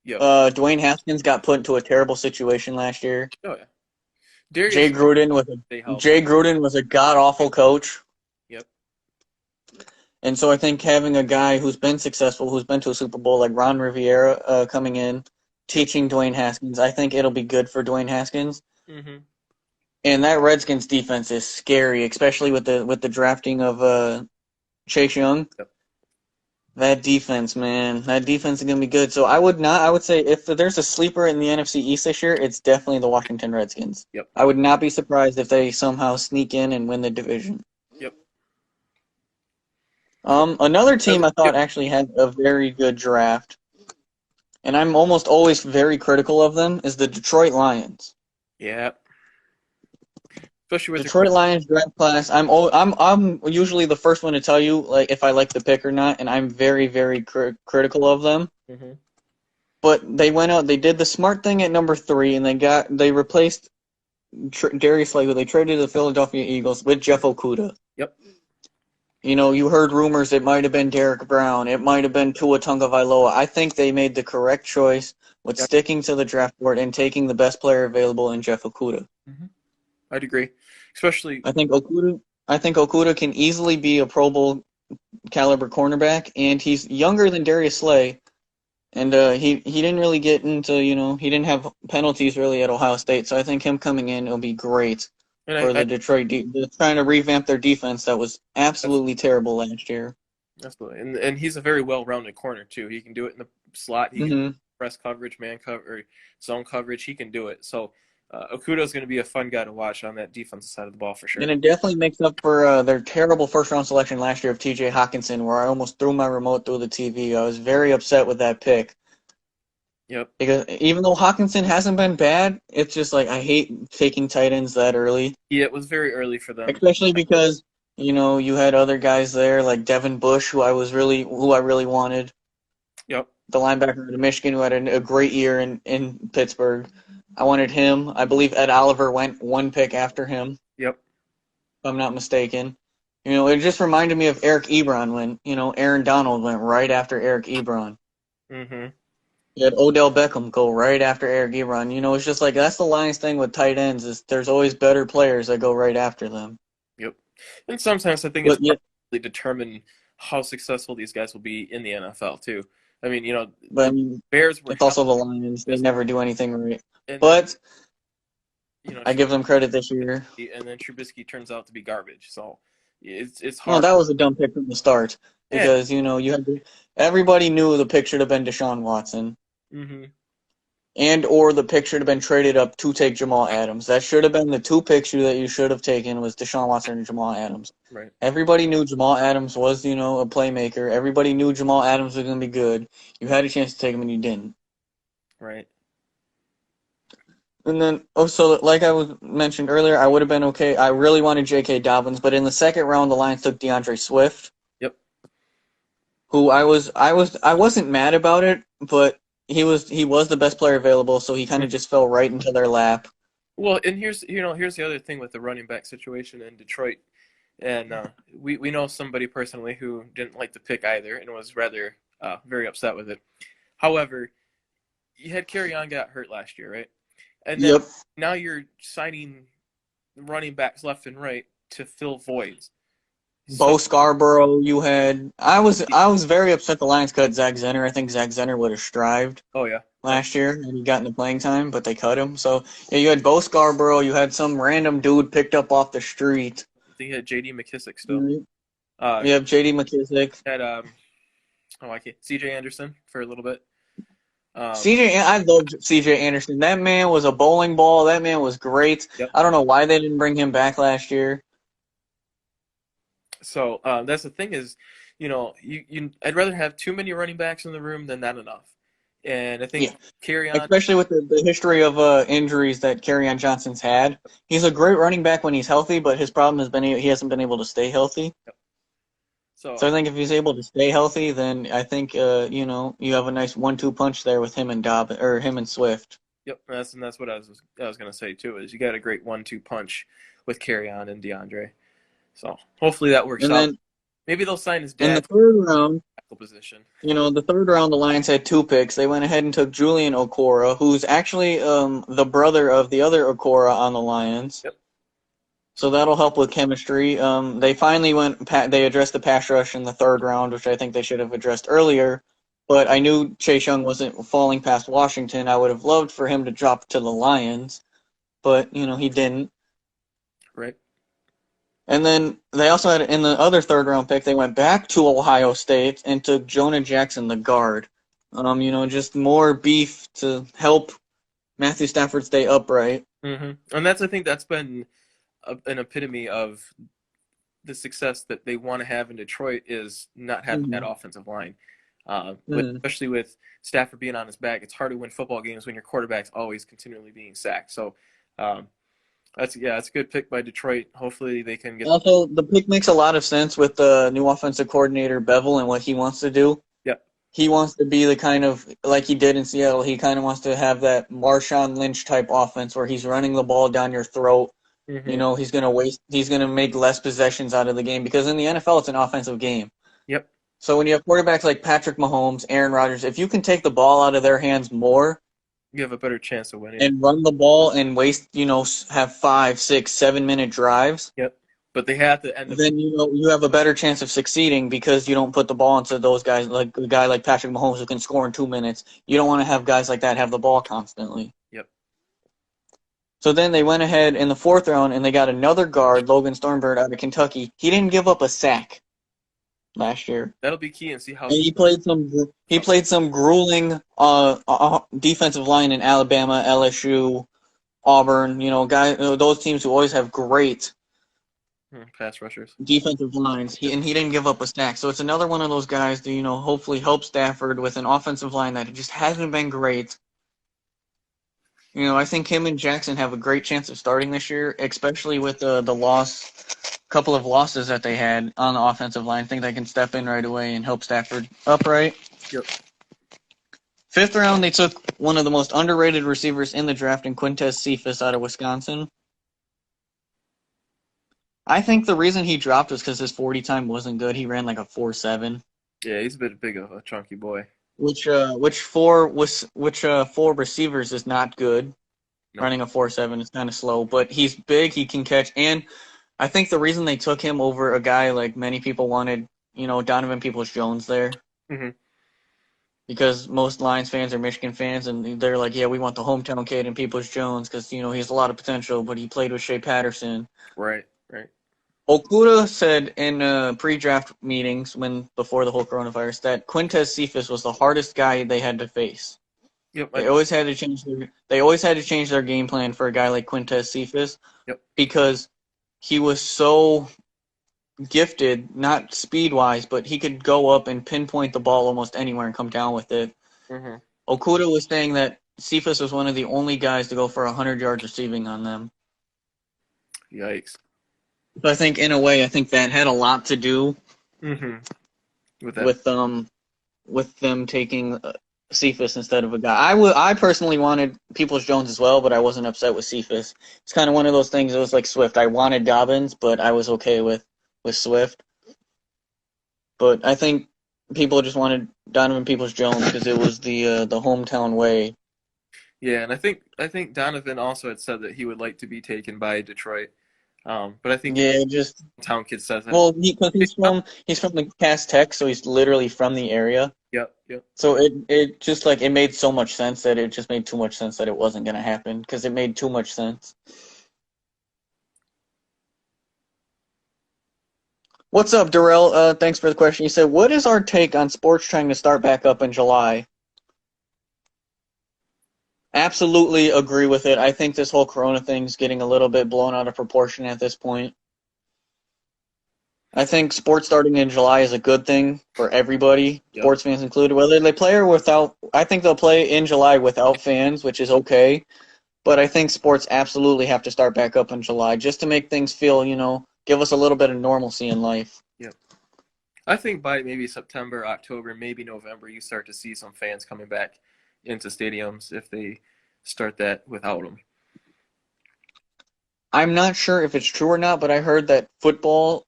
Yep. Dwayne Haskins got put into a terrible situation last year. Oh yeah. Darius Jay Gruden stay healthy. was a god awful coach. Yep. And so I think having a guy who's been successful, who's been to a Super Bowl like Ron Rivera coming in, Yep. teaching Dwayne Haskins, I think it'll be good for Dwayne Haskins. Hmm. And that Redskins defense is scary, especially with the drafting of Chase Young. Yep. That defense, man, that defense is gonna be good. So I would say if there's a sleeper in the NFC East this year, it's definitely the Washington Redskins. Yep. I would not be surprised if they somehow sneak in and win the division. Yep. Another team I thought Yep. actually had a very good draft, and I'm almost always very critical of them, is the Detroit Lions. Yeah. Especially with Detroit Lions draft class. I'm usually the first one to tell you like if I like the pick or not, and I'm very critical of them. hmm But they went out, they did the smart thing at number 3, and they replaced Darius Slay, who they traded to the Philadelphia Eagles, with Jeff Okudah. Yep. You know, you heard rumors it might have been Derek Brown, it might have been Tua Tagovailoa. I think they made the correct choice with Yep. sticking to the draft board and taking the best player available in Jeff Okudah. hmm I'd agree. Especially, I think Okudah can easily be a Pro Bowl caliber cornerback, and he's younger than Darius Slay. And he didn't really get into, he didn't have penalties really at Ohio State. So I think him coming in will be great and for the Detroit. They're trying to revamp their defense that was absolutely terrible last year. absolutely, and he's a very well-rounded corner too. He can do it in the slot. He can press coverage, man cover, or zone coverage. He can do it. So Okudah is going to be a fun guy to watch on that defensive side of the ball for sure. And it definitely makes up for their terrible first-round selection last year of T.J. Hockenson, where I almost threw my remote through the TV. I was very upset with that pick. Yep. Because even though Hockenson hasn't been bad, it's just like I hate taking tight ends that early. Yeah, it was very early for them. Especially because, you had other guys there like Devin Bush, who I really wanted. Yep. The linebacker out of Michigan, who had a great year in Pittsburgh. I wanted him. I believe Ed Oliver went one pick after him. Yep. If I'm not mistaken. It just reminded me of Eric Ebron when, Aaron Donald went right after Eric Ebron. Mm-hmm. You had Odell Beckham go right after Eric Ebron. It's just like that's the Lions thing with tight ends is there's always better players that go right after them. Yep. And sometimes I think it's probably determine how successful these guys will be in the NFL too. I mean, but Bears were. It's also the Lions. They never do anything right. And, but I Trubisky, give them credit this year. And then Trubisky turns out to be garbage. So it's hard. Well, that was a dumb pick from the start because you had everybody knew the pick should have been Deshaun Watson. Mm-hmm. And or the pick should have been traded up to take Jamal Adams. That should have been the two picks that you should have taken was Deshaun Watson and Jamal Adams. Right. Everybody knew Jamal Adams was, a playmaker. Everybody knew Jamal Adams was going to be good. You had a chance to take him and you didn't. Right. And then, so like I was mentioned earlier, I would have been okay. I really wanted J.K. Dobbins, but in the second round, the Lions took DeAndre Swift. Yep. Who I wasn't mad about it, but he was the best player available, so he kind of just fell right into their lap. Well, and here's the other thing with the running back situation in Detroit, and we know somebody personally who didn't like the pick either and was rather very upset with it. However, you had Kerryon got hurt last year, right? And then now you're signing running backs left and right to fill voids. Bo Scarborough, you had. I was very upset the Lions cut Zach Zenner. I think Zach Zenner would have strived. Oh yeah. Last year, and he got into playing time, but they cut him. So yeah, you had Bo Scarborough. You had some random dude picked up off the street. I think you had J.D. McKissick still. Mm-hmm. You have J.D. McKissick. Had C.J. Anderson for a little bit. I loved C.J. Anderson. That man was a bowling ball. That man was great. Yep. I don't know why they didn't bring him back last year. So that's the thing is, I'd rather have too many running backs in the room than not enough. And I think Kerryon, especially with the history of injuries that Kerryon Johnson's had, he's a great running back when he's healthy, but his problem has been he hasn't been able to stay healthy. Yep. So I think if he's able to stay healthy, then I think you have a nice 1-2 punch there with him and him and Swift. Yep, and that's what I was going to say too. Is you got a great 1-2 punch with Kerryon and DeAndre. So hopefully that works out. Then, maybe they'll sign his dad. In the third round, position. The third round, the Lions had 2 picks. They went ahead and took Julian Okora, who's actually the brother of the other Okora on the Lions. Yep. So that'll help with chemistry. They finally they addressed the pass rush in the third round, which I think they should have addressed earlier. But I knew Chase Young wasn't falling past Washington. I would have loved for him to drop to the Lions, but he didn't. Right. And then they also had in the other third round pick, they went back to Ohio State and took Jonah Jackson, the guard. Just more beef to help Matthew Stafford stay upright. And I think that's been an epitome of the success that they want to have in Detroit is not having that offensive line. Especially with Stafford being on his back, it's hard to win football games when your quarterback's always continually being sacked. So that's a good pick by Detroit. Hopefully they can get. Also, the pick makes a lot of sense with the new offensive coordinator Bevel and what he wants to do. Yep. He wants to be the kind of, like he did in Seattle, he kind of wants to have that Marshawn Lynch type offense where he's running the ball down your throat. He's going to make less possessions out of the game because in the NFL it's an offensive game. Yep. So when you have quarterbacks like Patrick Mahomes, Aaron Rodgers, if you can take the ball out of their hands more, you have a better chance of winning. And run the ball and waste, have 5, 6, 7-minute drives. Yep. But they have to end. Then you have a better chance of succeeding because you don't put the ball into those guys like a guy like Patrick Mahomes who can score in 2 minutes. You don't want to have guys like that have the ball constantly. Yep. So then they went ahead in the fourth round and they got another guard, Logan Stormbird out of Kentucky. He didn't give up a sack last year. That'll be key and see how. And he played some grueling defensive line in Alabama, LSU, Auburn. Those teams who always have great pass rushers, defensive lines. He didn't give up a sack. So it's another one of those guys that hopefully help Stafford with an offensive line that just hasn't been great. I think him and Jackson have a great chance of starting this year, especially with the couple of losses that they had on the offensive line. I think they can step in right away and help Stafford upright. Yep. Fifth round, they took one of the most underrated receivers in the draft in Quintez Cephas out of Wisconsin. I think the reason he dropped was because his 40 time wasn't good. He ran like a 4.7. Yeah, he's a bit big of a chunky boy. Which for receivers is not good. Nope. Running a 4.7 is kind of slow, but he's big. He can catch, and I think the reason they took him over a guy like many people wanted, Donovan Peoples-Jones there. Because most Lions fans are Michigan fans, and they're like, yeah, we want the hometown kid in Peoples-Jones because, he has a lot of potential, but he played with Shea Patterson. Right. Okudah said in pre-draft meetings before the whole coronavirus that Quintez Cephas was the hardest guy they had to face. Yep. They always had to change their game plan for a guy like Quintez Cephas. Yep. Because he was so gifted, not speed-wise, but he could go up and pinpoint the ball almost anywhere and come down with it. Okudah was saying that Cephas was one of the only guys to go for 100 yards receiving on them. Yikes. So I think, in a way, that had a lot to do with them taking Cephas instead of a guy. I personally wanted Peoples-Jones as well, but I wasn't upset with Cephas. It's kind of one of those things. It was like Swift. I wanted Dobbins, but I was okay with Swift. But I think people just wanted Donovan Peoples-Jones because it was the hometown way. Yeah, and I think Donovan also had said that he would like to be taken by Detroit. But I think just town kid says that. Well, because he's from the Cass Tech, so he's literally from the area. Yep. So it just it made so much sense that it just made too much sense that it wasn't gonna happen because it made too much sense. What's up, Darrell? Thanks for the question. You said, what is our take on sports trying to start back up in July? Absolutely agree with it. I think this whole Corona thing's getting a little bit blown out of proportion at this point. I think sports starting in July is a good thing for everybody, sports fans included. Whether they play or without, I think they'll play in July without fans, which is okay. But I think sports absolutely have to start back up in July just to make things feel, give us a little bit of normalcy in life. Yep. I think by maybe September, October, maybe November, you start to see some fans coming back into stadiums if they start that without them. I'm not sure if it's true or not, but I heard that football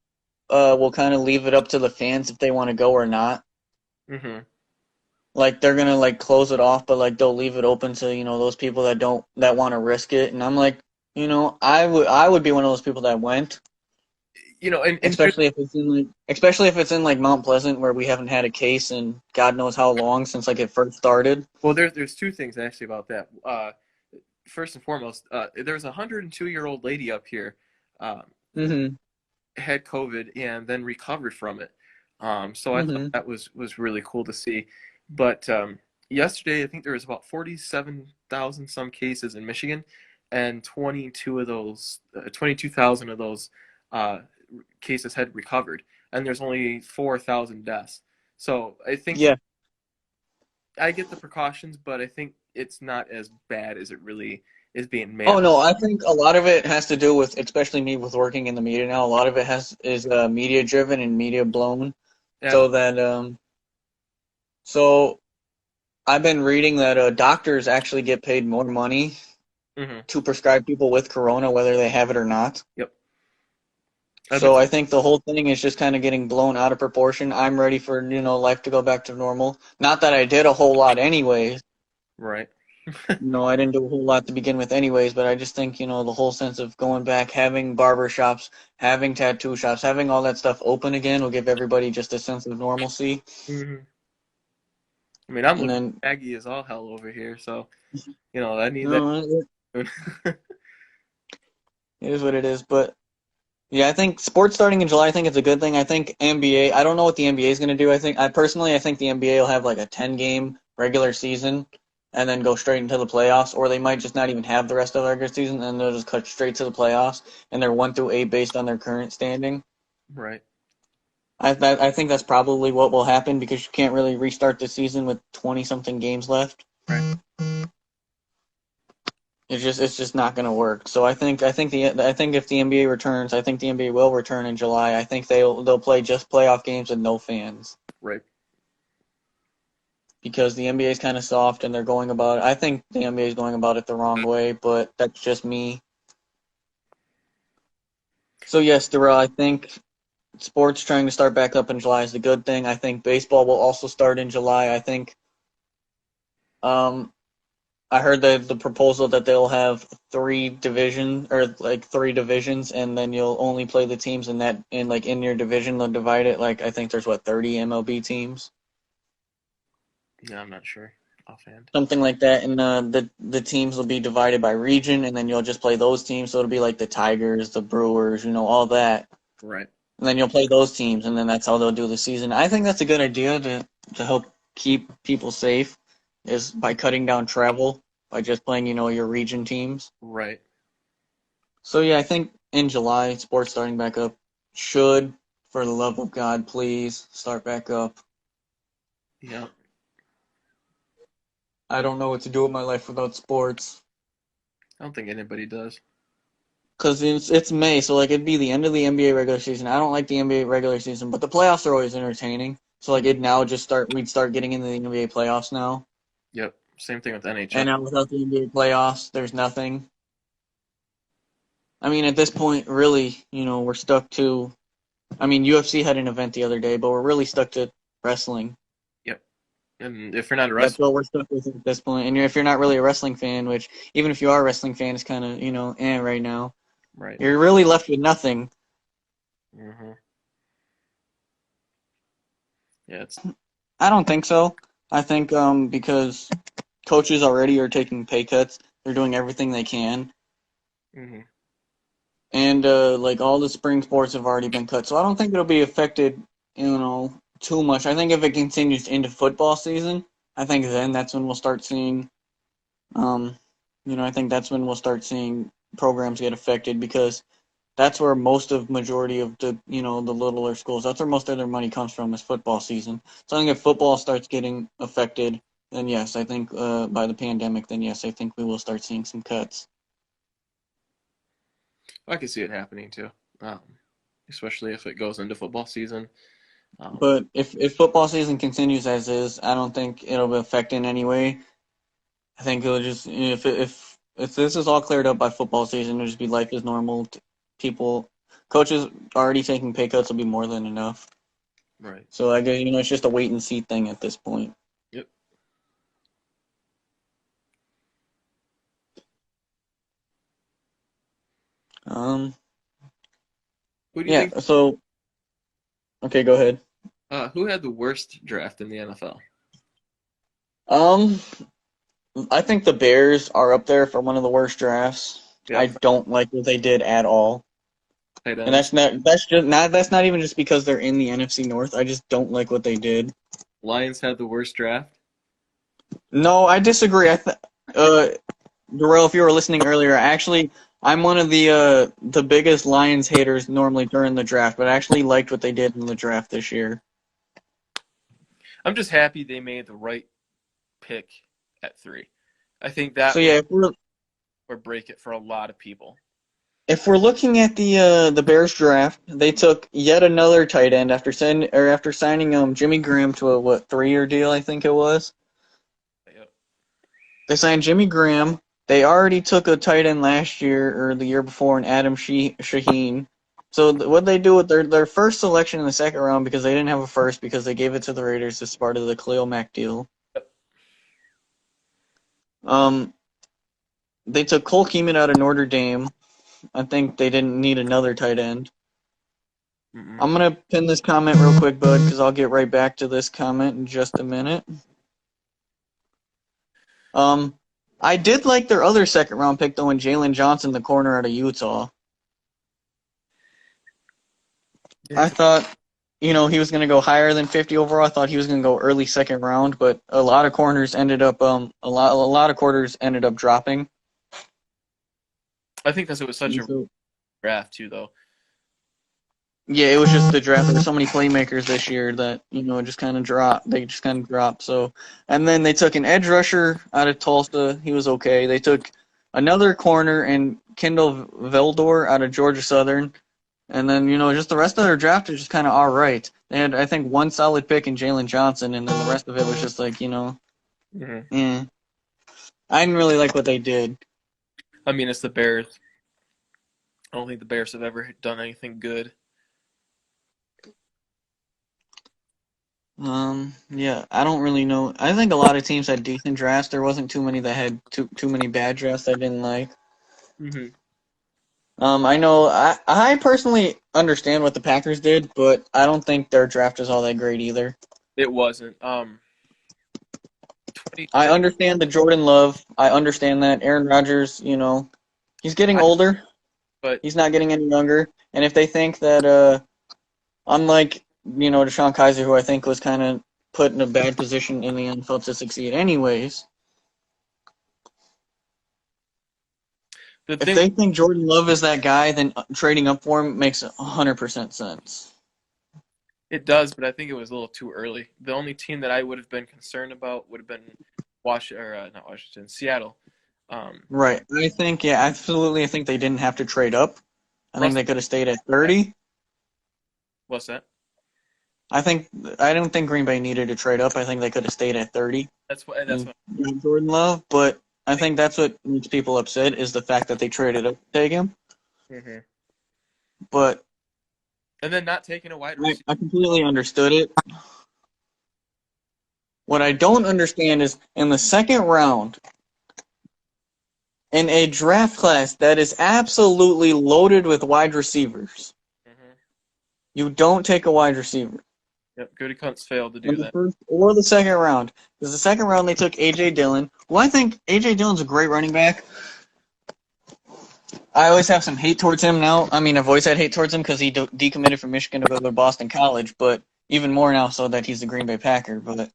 will kind of leave it up to the fans if they want to go or not. Like they're gonna close it off, but they'll leave it open to those people that want to risk it. And I'm like, I would be one of those people that went, And there's, especially if it's in like Mount Pleasant where we haven't had a case in God knows how long since like it first started. well, there's two things actually about that. First and foremost, there's a 102-year-old lady up here, uh, Mhm. had COVID and then recovered from it. So I thought Mhm. that was really cool to see. But yesterday, I think there was about 47,000 some cases in Michigan, and 22,000 of those uh, cases had recovered, and there's only 4,000 deaths. So I think Yeah. I get the precautions, but I think it's not as bad as it really is being Oh made. no, I think a lot of it has to do with, especially me with working in the media now. A lot of it has is media driven and media blown. Yeah. So that so I've been reading that doctors actually get paid more money Hmm. to prescribe people with corona, whether they have it or not. Yep. I've been So I think the whole thing is just kind of getting blown out of proportion. I'm ready for, life to go back to normal. Not that I did a whole lot anyways. right. I didn't do a whole lot to begin with anyways, but I just think, the whole sense of going back, having barber shops, having tattoo shops, having all that stuff open again will give everybody just a sense of normalcy. Hmm. I mean, I'm And living then, aggy as all hell over here, so I need that. no, it is what it is. But yeah, I think sports starting in July, I think it's a good thing. I think NBA, I don't know what the NBA is going to do. I think the NBA will have like a 10-game regular season and then go straight into the playoffs, or they might just not even have the rest of the regular season and they'll just cut straight to the playoffs and they're 1 through 8 based on their current standing. Right. I think that's probably what will happen because you can't really restart the season with 20 something games left. Right. It's just not going to work. So I think if the NBA returns, I think the NBA will return in July. I think they'll play just playoff games with no fans Right. because the NBA is kind of soft and they're going about it. I think the NBA is going about it the wrong way, but that's just me. So yes, Darrell, I think sports trying to start back up in July is a good thing. I think baseball will also start in July. I think um I heard the proposal that they'll have three divisions, and then you'll only play the teams in your division. They'll divide it like I think there's 30 MLB teams, Yeah, I'm not sure offhand. something like that, and the teams will be divided by region, and then you'll just play those teams. So it'll be like the Tigers, the Brewers, all that, Right. and then you'll play those teams, and then that's how they'll do the season. I think that's a good idea to help keep people safe, is by cutting down travel by just playing your region teams. Right. So yeah, I think in July, sports starting back up should, for the love of God, please start back up. Yeah. I don't know what to do with my life without sports. I don't think anybody does. Cause it's May, so like it'd be the end of the NBA regular season. I don't like the NBA regular season, but the playoffs are always entertaining. So like we'd start getting into the NBA playoffs now. Yep. Same thing with NHL. And now without the NBA playoffs, there's nothing. I mean, at this point, really, we're stuck to. I mean, UFC had an event the other day, but we're really stuck to wrestling. Yep. And if you're not a That's wrestler, what we're stuck with at this point. And if you're not really a wrestling fan, which even if you are a wrestling fan, it's kind of right now. right. You're really left with nothing. Hmm. Yeah. It's I don't think so. I think because coaches already are taking pay cuts, they're doing everything they can, hmm and like all the spring sports have already been cut. So I don't think it'll be affected, too much. I think if it continues into football season, I think then that's when we'll start seeing um, I think that's when we'll start seeing programs get affected because that's where majority of the littler schools, that's where most of their money comes from is football season. So I think if football starts getting affected, then yes, I think by the pandemic, then yes, I think we will start seeing some cuts. I can see it happening too. Um, Especially if it goes into football season. Um, But if football season continues as is, I don't think it'll be affected in any way. I think it'll just if this is all cleared up by football season, it'll just be life as normal. People, coaches already taking pay cuts will be more than enough. right. So I guess it's just a wait and see thing at this point. Yep. Um, Who do you yeah. think? So, okay, go ahead. Who had the worst draft in the NFL? Um, I think the Bears are up there for one of the worst drafts. I Yep, don't like what they did at all. tight And ends. that's not even just because they're in the NFC North. I just don't like what they did. Lions had the worst draft. No, I disagree. Uh Darrell, if you were listening earlier, actually I'm one of the biggest Lions haters normally during the draft, but I actually liked what they did in the draft this year. I'm just happy they made the right pick at 3. I think So that yeah, would or break it for a lot of people. if we're looking at the Bears draft, they took yet another tight end after signing Jimmy Graham to a 3-year deal, I think it was. Yep. They signed Jimmy Graham. They already took a tight end last year or the year before, in Adam Shaheen. So what they do with their first selection in the second round, because they didn't have a first because they gave it to the Raiders as part of the Khalil Mack deal. Um, they took Cole Kmet out of Notre Dame. I think they didn't need another tight end. Mm-mm. I'm gonna pin this comment real quick, bud, because I'll get right back to this comment in just a minute. Um, I did like their other second round pick though, in Jalen Johnson, the corner out of Utah. I thought, he was going to go higher than 50 overall. I thought he was going to go early second round, but a lot of corners ended up a lot of quarters ended up dropping. I think because it was such a So, draft too, though. yeah, it was just the draft. There were so many playmakers this year that it just kind of dropped. They just kind of dropped. So, and then they took an edge rusher out of Tulsa. He was okay. They took another corner and Kendall Veldor out of Georgia Southern. And then, just the rest of their draft is just kind of all right. They had, I think, one solid pick in Jalen Johnson, and then the rest of it was just like, Mm-hmm. eh. I didn't really like what they did. I mean, it's the Bears. I don't think the Bears have ever done anything good. Yeah, I don't really know. I think a lot of teams had decent drafts. There wasn't too many that had too many bad drafts I didn't like. Mm-hmm. I know I personally understand what the Packers did, but I don't think their draft is all that great either. It wasn't. 20, I understand the Jordan Love. I understand that Aaron Rodgers, he's getting older. but He's not getting any younger. And if they think that, unlike, Deshaun Kaiser, who I think was kind of put in a bad position in the NFL to succeed anyways, the if thing they think Jordan Love is that guy, then trading up for him makes 100% sense. it does, but I think it was a little too early. The only team that I would have been concerned about would have been not Washington, Seattle. Right. Yeah, absolutely. I think they didn't have to trade up. I think Russ, they could have stayed at 30. what's that? I don't think Green Bay needed to trade up. I think they could have stayed at 30 That's and what got Jordan Love, but I I think. think that's what makes people upset is the fact that they traded up to take him. Mm-hmm. But And then not taking a wide I, receiver. I completely understood it. What I don't understand is in the second round, in a draft class that is absolutely loaded with wide receivers, Mm-hmm. you don't take a wide receiver Yep, Goody Kuntz failed to in do the that. first or the second round. Because the second round they took A.J. Dillon, who I think A.J. Dillon's a great running back. I always have some hate towards him now. I mean, I've always had hate towards him because he decommitted from Michigan to go to Boston College, but even more now so that he's the Green Bay Packer. But,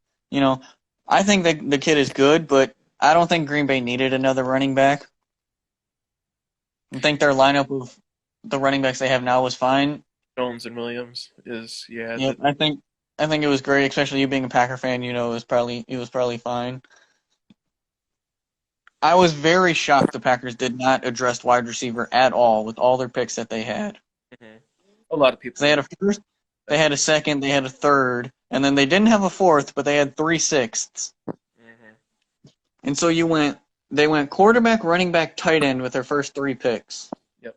I think that the kid is good, but I don't think Green Bay needed another running back. I think their lineup of the running backs they have now was fine. Jones and Williams is Yep, I think it was great, especially you being a Packer fan. It was probably fine. I was very shocked the Packers did not address wide receiver at all with all their picks that they had. mhm. A lot of people They did. had a first, they had a second, they had a third, and then they didn't have a fourth, but they had 3/6. Mm-hmm. And so they went quarterback, running back, tight end with their first 3 picks. Yep.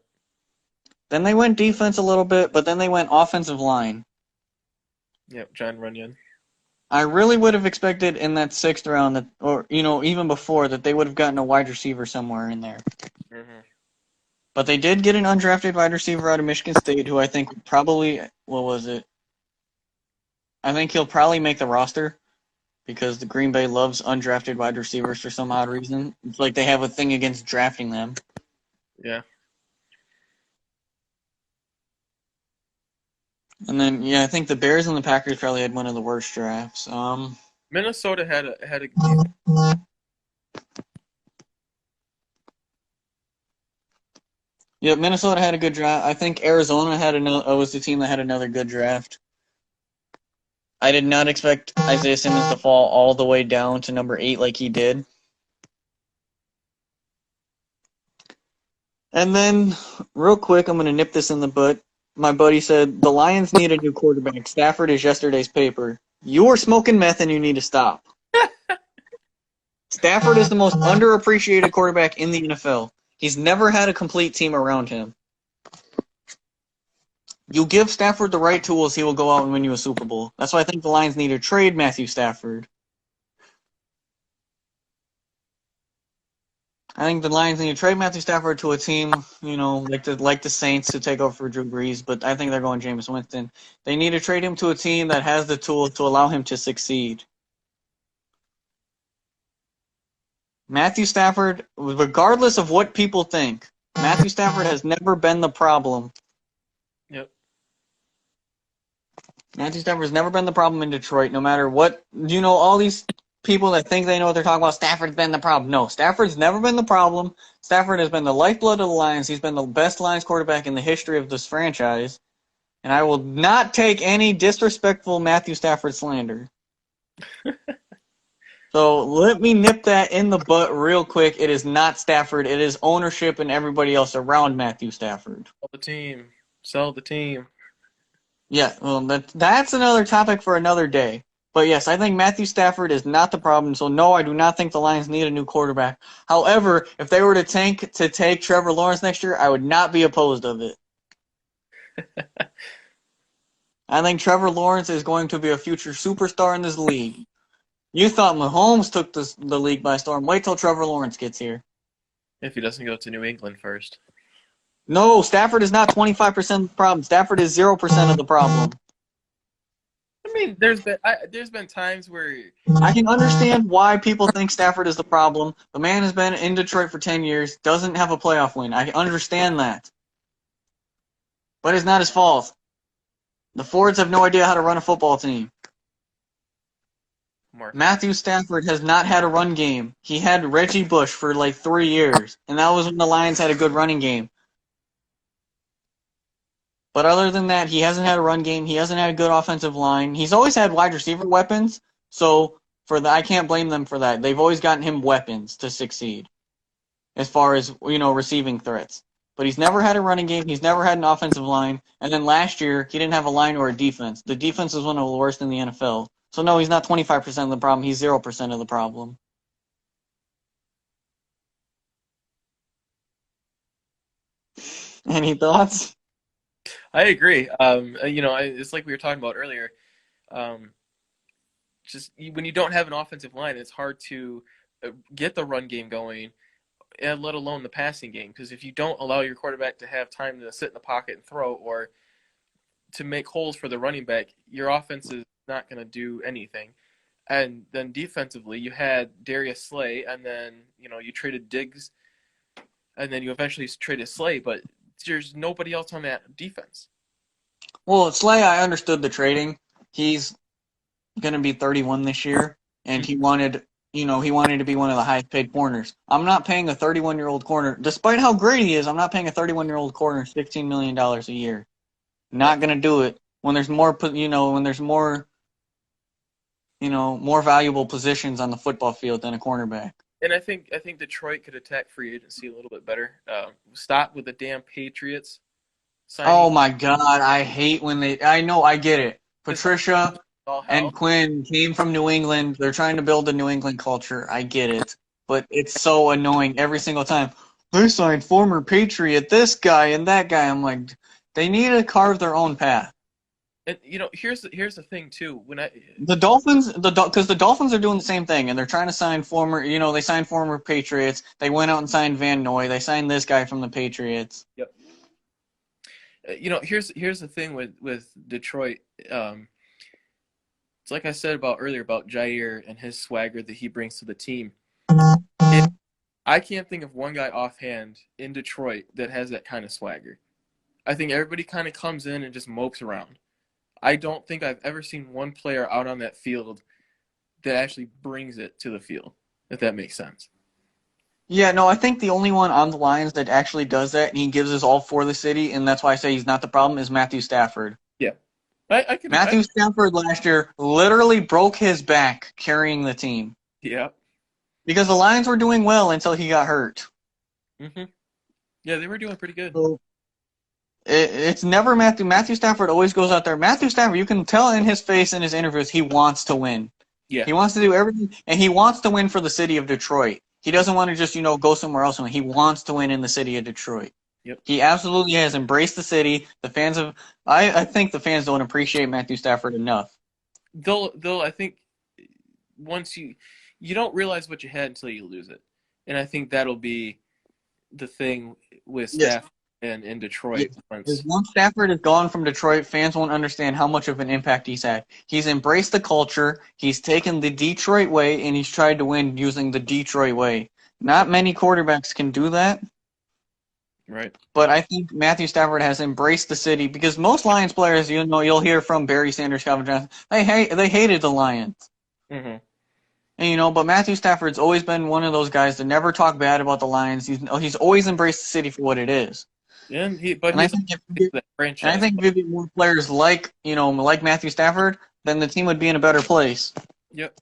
Then they went defense a little bit, but then they went offensive line. Yep. John Runyon. I really would have expected in that sixth round that, or even before that, they would have gotten a wide receiver somewhere in there. Mm-hmm. But they did get an undrafted wide receiver out of Michigan State who I think probably, what was it? I think he'll probably make the roster because the Green Bay loves undrafted wide receivers for some odd reason. It's like they have a thing against drafting them. Yeah. And then, yeah, I think the Bears and the Packers probably had one of the worst drafts. Minnesota had a Yeah, Minnesota had a good draft. I think Arizona had another. Was the team that had another good draft. I did not expect Isaiah Simmons to fall all the way down to number 8 like he did. And then, real quick, I'm going to nip this in the butt. My buddy said, the Lions need a new quarterback. Stafford is yesterday's paper. You are smoking meth and you need to stop. Stafford is the most underappreciated quarterback in the NFL. He's never had a complete team around him. You give Stafford the right tools, he will go out and win you a Super Bowl. That's why I think the Lions need to trade Matthew Stafford. I think the Lions need to trade Matthew Stafford to a team, like the Saints to take over for Drew Brees, but I think they're going Jameis Winston. They need to trade him to a team that has the tools to allow him to succeed. Matthew Stafford, regardless of what people think, Matthew Stafford has never been the problem. Yep. Matthew Stafford has never been the problem in Detroit, no matter what. All these people that think they know what they're talking about, Stafford's been the problem. No, Stafford's never been the problem. Stafford has been the lifeblood of the Lions. He's been the best Lions quarterback in the history of this franchise. And I will not take any disrespectful Matthew Stafford slander. So let me nip that in the butt real quick. It is not Stafford. It is ownership and everybody else around Matthew Stafford. Sell the team. Sell the team. Yeah, well, that's another topic for another day. But yes, I think Matthew Stafford is not the problem. So no, I do not think the Lions need a new quarterback. However, if they were to take Trevor Lawrence next year, I would not be opposed of it. I think Trevor Lawrence is going to be a future superstar in this league. You thought Mahomes took the league by storm. Wait till Trevor Lawrence gets here. If he doesn't go to New England first. No, Stafford is not 25% of the problem. Stafford is 0% of the problem. I mean, there's been times where I can understand why people think Stafford is the problem. The man has been in Detroit for 10 years, doesn't have a playoff win. I understand that. But it's not his fault. The Fords have no idea how to run a football team. Matthew Stafford has not had a run game. He had Reggie Bush for like 3 years, and that was when the Lions had a good running game. But other than that, he hasn't had a run game. He hasn't had a good offensive line. He's always had wide receiver weapons, so I can't blame them for that. They've always gotten him weapons to succeed as far as, receiving threats. But he's never had a running game. He's never had an offensive line. And then last year, he didn't have a line or a defense. The defense is one of the worst in the NFL. So no, he's not 25% of the problem. He's 0% of the problem. Any thoughts? I agree. It's like we were talking about earlier. Just when you don't have an offensive line, it's hard to get the run game going, and let alone the passing game. Because if you don't allow your quarterback to have time to sit in the pocket and throw, or to make holes for the running back, your offense is not going to do anything. And then defensively, you had Darius Slay, and then you traded Diggs, and then you eventually traded Slay, but there's nobody else on that defense. Well, Slay, I understood the trading. He's going to be 31 this year, and he wanted to be one of the highest paid corners. I'm not paying a 31-year-old corner, despite how great he is. I'm not paying a 31-year-old corner $16 million a year. Not going to do it when there's more, more valuable positions on the football field than a cornerback. And I think Detroit could attack free agency a little bit better. Stop with the damn Patriots signing. Oh my God, I hate when I know, I get it. Patricia and Quinn came from New England. They're trying to build a New England culture. I get it. But it's so annoying every single time. They signed former Patriot, this guy and that guy. I'm like, they need to carve their own path. And here's the thing too. When I The Dolphins, because the Dolphins are doing the same thing, and they're trying to sign they signed former Patriots. They went out and signed Van Noy. They signed this guy from the Patriots. Yep. Here's the thing with Detroit. It's like I said about earlier about Jair and his swagger that he brings to the team. I can't think of one guy offhand in Detroit that has that kind of swagger. I think everybody kind of comes in and just mopes around. I don't think I've ever seen one player out on that field that actually brings it to the field, if that makes sense. Yeah, no, I think the only one on the Lions that actually does that, and he gives us all for the city, and that's why I say he's not the problem, is Matthew Stafford. Yeah. Matthew Stafford last year literally broke his back carrying the team. Yeah. Because the Lions were doing well until he got hurt. Mm-hmm. Yeah, they were doing pretty good. So it's never Matthew. Matthew Stafford always goes out there. Matthew Stafford, you can tell in his face in his interviews, he wants to win. Yeah. He wants to do everything, and he wants to win for the city of Detroit. He doesn't want to just, go somewhere else. He wants to win in the city of Detroit. Yep. He absolutely has embraced the city. The fans have. I think the fans don't appreciate Matthew Stafford enough. They'll I think once you don't realize what you had until you lose it, and I think that'll be the thing with Stafford and in Detroit. Yes. Once Stafford is gone from Detroit, fans won't understand how much of an impact he's had. He's embraced the culture. He's taken the Detroit way, and he's tried to win using the Detroit way. Not many quarterbacks can do that. Right. But I think Matthew Stafford has embraced the city because most Lions players, you'll hear from Barry Sanders, Calvin Johnson, they hated the Lions. Mm-hmm. And, but Matthew Stafford's always been one of those guys that never talk bad about the Lions. He's always embraced the city for what it is. Yeah, I think if you get more players like Matthew Stafford, then the team would be in a better place. Yep.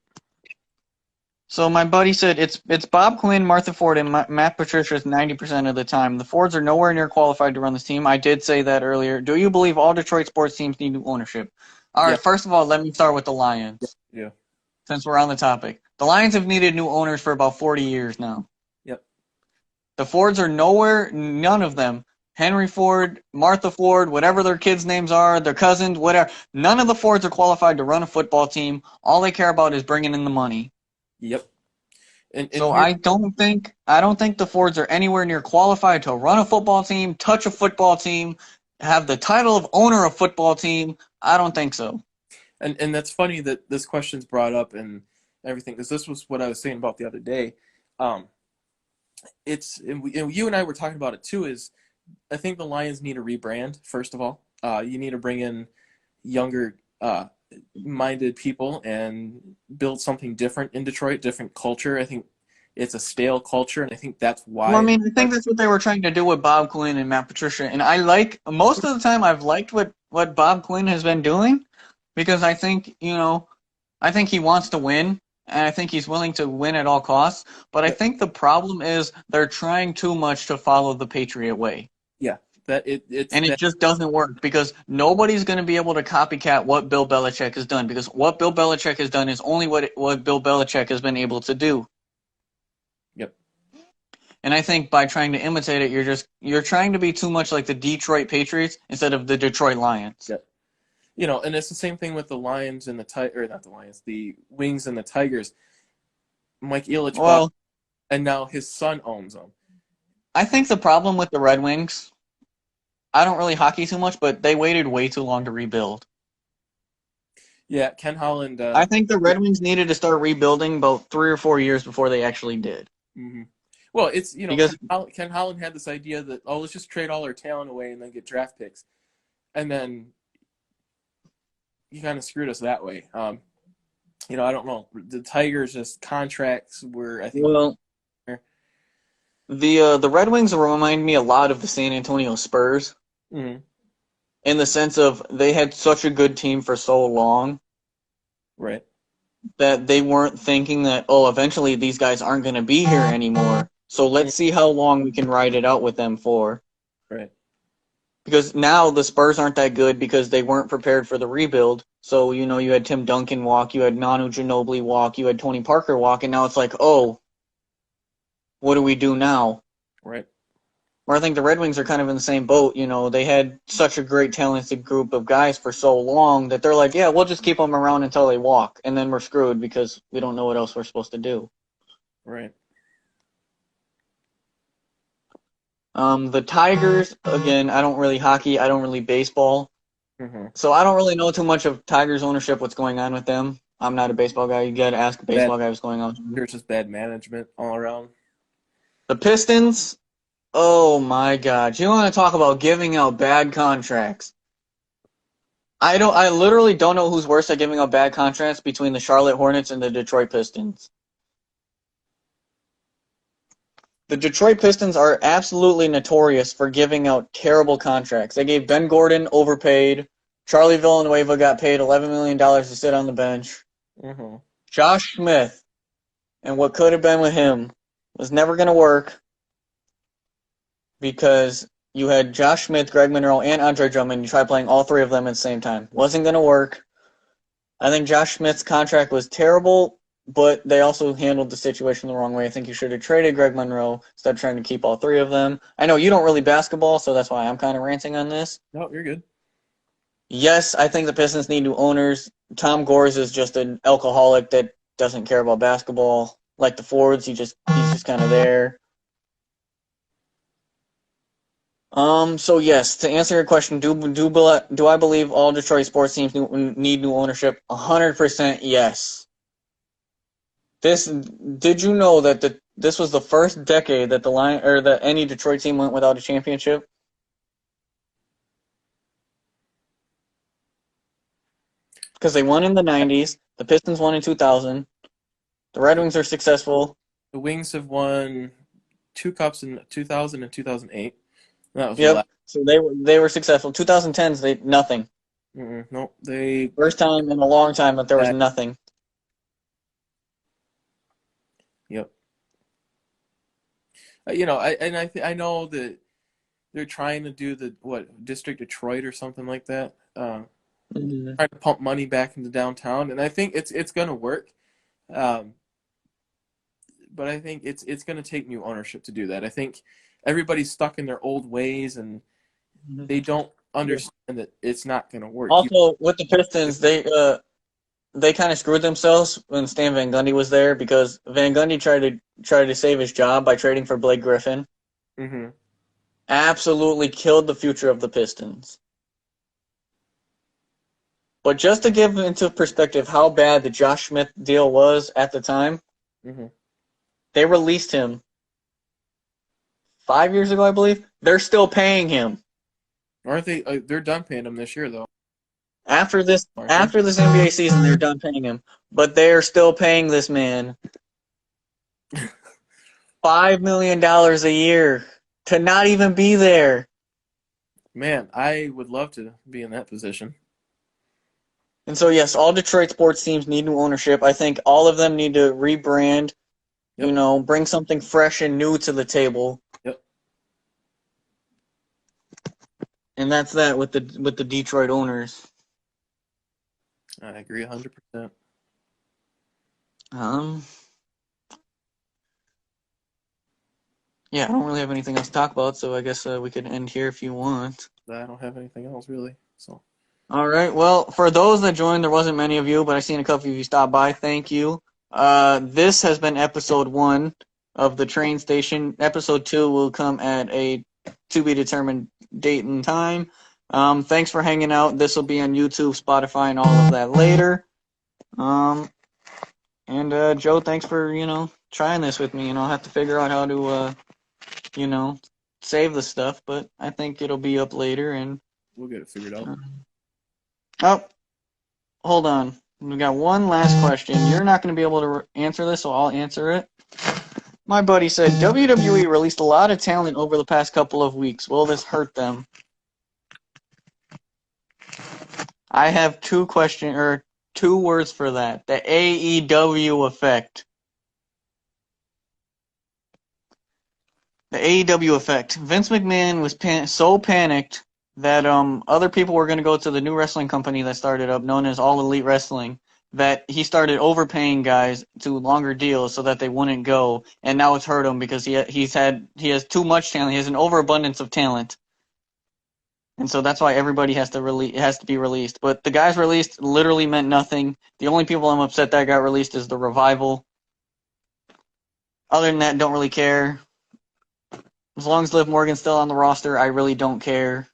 So my buddy said it's Bob Quinn, Martha Ford, and Matt Patricia 90% of the time. The Fords are nowhere near qualified to run this team. I did say that earlier. Do you believe all Detroit sports teams need new ownership? All right, First of all, let me start with the Lions. Yeah. Since we're on the topic. The Lions have needed new owners for about 40 years now. Yep. The Fords are none of them. Henry Ford, Martha Ford, whatever their kids' names are, their cousins, whatever. None of the Fords are qualified to run a football team. All they care about is bringing in the money. Yep. And so I don't think the Fords are anywhere near qualified to run a football team, touch a football team, have the title of owner of a football team. I don't think so. And that's funny that this question's brought up and everything, because this was what I was saying about the other day. You and I were talking about it too. Is I think the Lions need a rebrand. First of all, you need to bring in younger minded people and build something different in Detroit, different culture. I think it's a stale culture, and I think that's why. Well, I think that's what they were trying to do with Bob Quinn and Matt Patricia. And most of the time I've liked what Bob Quinn has been doing, because I think he wants to win, and I think he's willing to win at all costs. But I think the problem is they're trying too much to follow the Patriot way. Yeah. It just doesn't work, because nobody's going to be able to copycat what Bill Belichick has done, because what Bill Belichick has done is only what Bill Belichick has been able to do. Yep. And I think by trying to imitate it, you're trying to be too much like the Detroit Patriots instead of the Detroit Lions. Yep. And it's the same thing with the Lions and the Wings and the Tigers. Mike Ilitch and now his son owns them. I think the problem with the Red Wings, I don't really hockey too much, but they waited way too long to rebuild. Yeah, Ken Holland. I think the Red Wings needed to start rebuilding about 3 or 4 years before they actually did. Mm-hmm. Well, it's because Ken Holland had this idea that let's just trade all our talent away and then get draft picks, and then he kind of screwed us that way. I don't know. The Tigers' just contracts were, I think. Well, the Red Wings remind me a lot of the San Antonio Spurs. Mm-hmm. In the sense of they had such a good team for so long. Right. That they weren't thinking that, eventually these guys aren't going to be here anymore. So let's see how long we can ride it out with them for. Right. Because now the Spurs aren't that good because they weren't prepared for the rebuild. So, you had Tim Duncan walk, you had Manu Ginobili walk, you had Tony Parker walk, and now it's like, what do we do now? Right. where I think the Red Wings are kind of in the same boat. You know, they had such a great talented group of guys for so long that they're like, yeah, we'll just keep them around until they walk, and then we're screwed because we don't know what else we're supposed to do. Right. The Tigers, again, I don't really hockey, I don't really baseball, Mm-hmm. so I don't really know too much of Tigers ownership, what's going on with them. I'm not a baseball guy. You got to ask a Bad. baseball guy what's going on. There's just bad management all around. The Pistons, oh my God, you want to talk about giving out bad contracts? I literally don't know who's worse at giving out bad contracts between the Charlotte Hornets and the Detroit Pistons. The Detroit Pistons are absolutely notorious for giving out terrible contracts. They gave Ben Gordon overpaid. Charlie Villanueva got paid $11 million to sit on the bench. Mm-hmm. Josh Smith, and what could have been with him, was never going to work because you had Josh Smith, Greg Monroe, and Andre Drummond. You tried playing all three of them at the same time. Wasn't going to work. I think Josh Smith's contract was terrible, but they also handled the situation the wrong way. I think you should have traded Greg Monroe instead of trying to keep all three of them. I know you don't really basketball, so that's why I'm kind of ranting on this. No, you're good. Yes, I think the Pistons need new owners. Tom Gores is just an alcoholic that doesn't care about basketball. Like the Fords, he's just kind of there. So yes, to answer your question, do I believe all Detroit sports teams need new ownership? 100% yes. Did you know that this was the first decade that that any Detroit team went without a championship? Because they won in the 90s, the Pistons won in 2000, the Red Wings are successful. The Wings have won 2 cups in 2000 and 2008. That was the Yep. last. So they were successful. 2010s, they nothing. Nope. They. First time in a long time that there was nothing. Yep. I know that they're trying to do District Detroit or something like that. Trying to pump money back into downtown, and I think it's going to work. But I think it's going to take new ownership to do that. I think everybody's stuck in their old ways, and they don't understand that it's not going to work. Also, with the Pistons, they kind of screwed themselves when Stan Van Gundy was there because Van Gundy tried to save his job by trading for Blake Griffin. Mm-hmm. Absolutely killed the future of the Pistons. But just to give into perspective how bad the Josh Smith deal was at the time, they released him 5 years ago, I believe. They're still paying him. Aren't they? They're done paying him this year, though. After this NBA season, they're done paying him. But they're still paying this man $5 million a year to not even be there. Man, I would love to be in that position. And so, yes, all Detroit sports teams need new ownership. I think all of them need to rebrand, bring something fresh and new to the table. Yep. And that's that with the Detroit owners. I agree 100%. Yeah, I don't really have anything else to talk about, so I guess we could end here if you want. I don't have anything else, really, so... All right. Well, for those that joined, there wasn't many of you, but I've seen a couple of you stop by. Thank you. This has been episode 1 of the train station. Episode 2 will come at a to-be-determined date and time. Thanks for hanging out. This will be on YouTube, Spotify, and all of that later. And Joe, thanks for, trying this with me. I'll have to figure out how to, save the stuff, but I think it'll be up later. And we'll get it figured out. Oh, hold on. We got one last question. You're not going to be able to answer this, so I'll answer it. My buddy said, WWE released a lot of talent over the past couple of weeks. Will this hurt them? I have two words for that. The AEW effect. The AEW effect. Vince McMahon was so panicked that other people were going to go to the new wrestling company that started up, known as All Elite Wrestling, that he started overpaying guys to longer deals so that they wouldn't go, and now it's hurt him because he has too much talent. He has an overabundance of talent, and so that's why everybody has to be released. But the guys released literally meant nothing. The only people I'm upset that got released is the Revival. Other than that, don't really care. As long as Liv Morgan's still on the roster, I really don't care.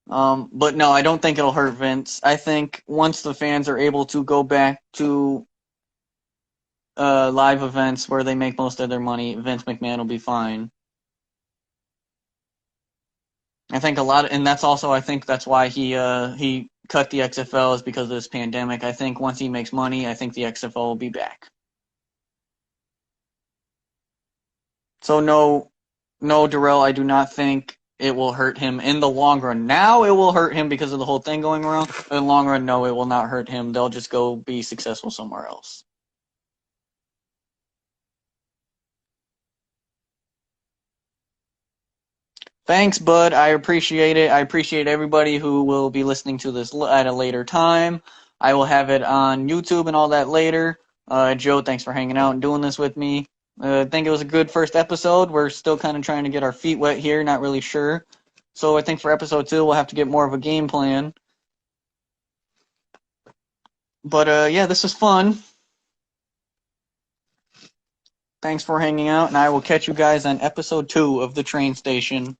But no, I don't think it'll hurt Vince. I think once the fans are able to go back to live events where they make most of their money, Vince McMahon will be fine. I think and that's also, I think that's why he cut the XFL is because of this pandemic. I think once he makes money, I think the XFL will be back. So no, Darrell, I do not think it will hurt him in the long run. Now it will hurt him because of the whole thing going around. In the long run, no, it will not hurt him. They'll just go be successful somewhere else. Thanks, bud. I appreciate it. I appreciate everybody who will be listening to this at a later time. I will have it on YouTube and all that later. Joe, thanks for hanging out and doing this with me. I think it was a good first episode. We're still kind of trying to get our feet wet here, not really sure. So I think for episode 2, we'll have to get more of a game plan. But yeah, this was fun. Thanks for hanging out, and I will catch you guys on episode 2 of The Train Station.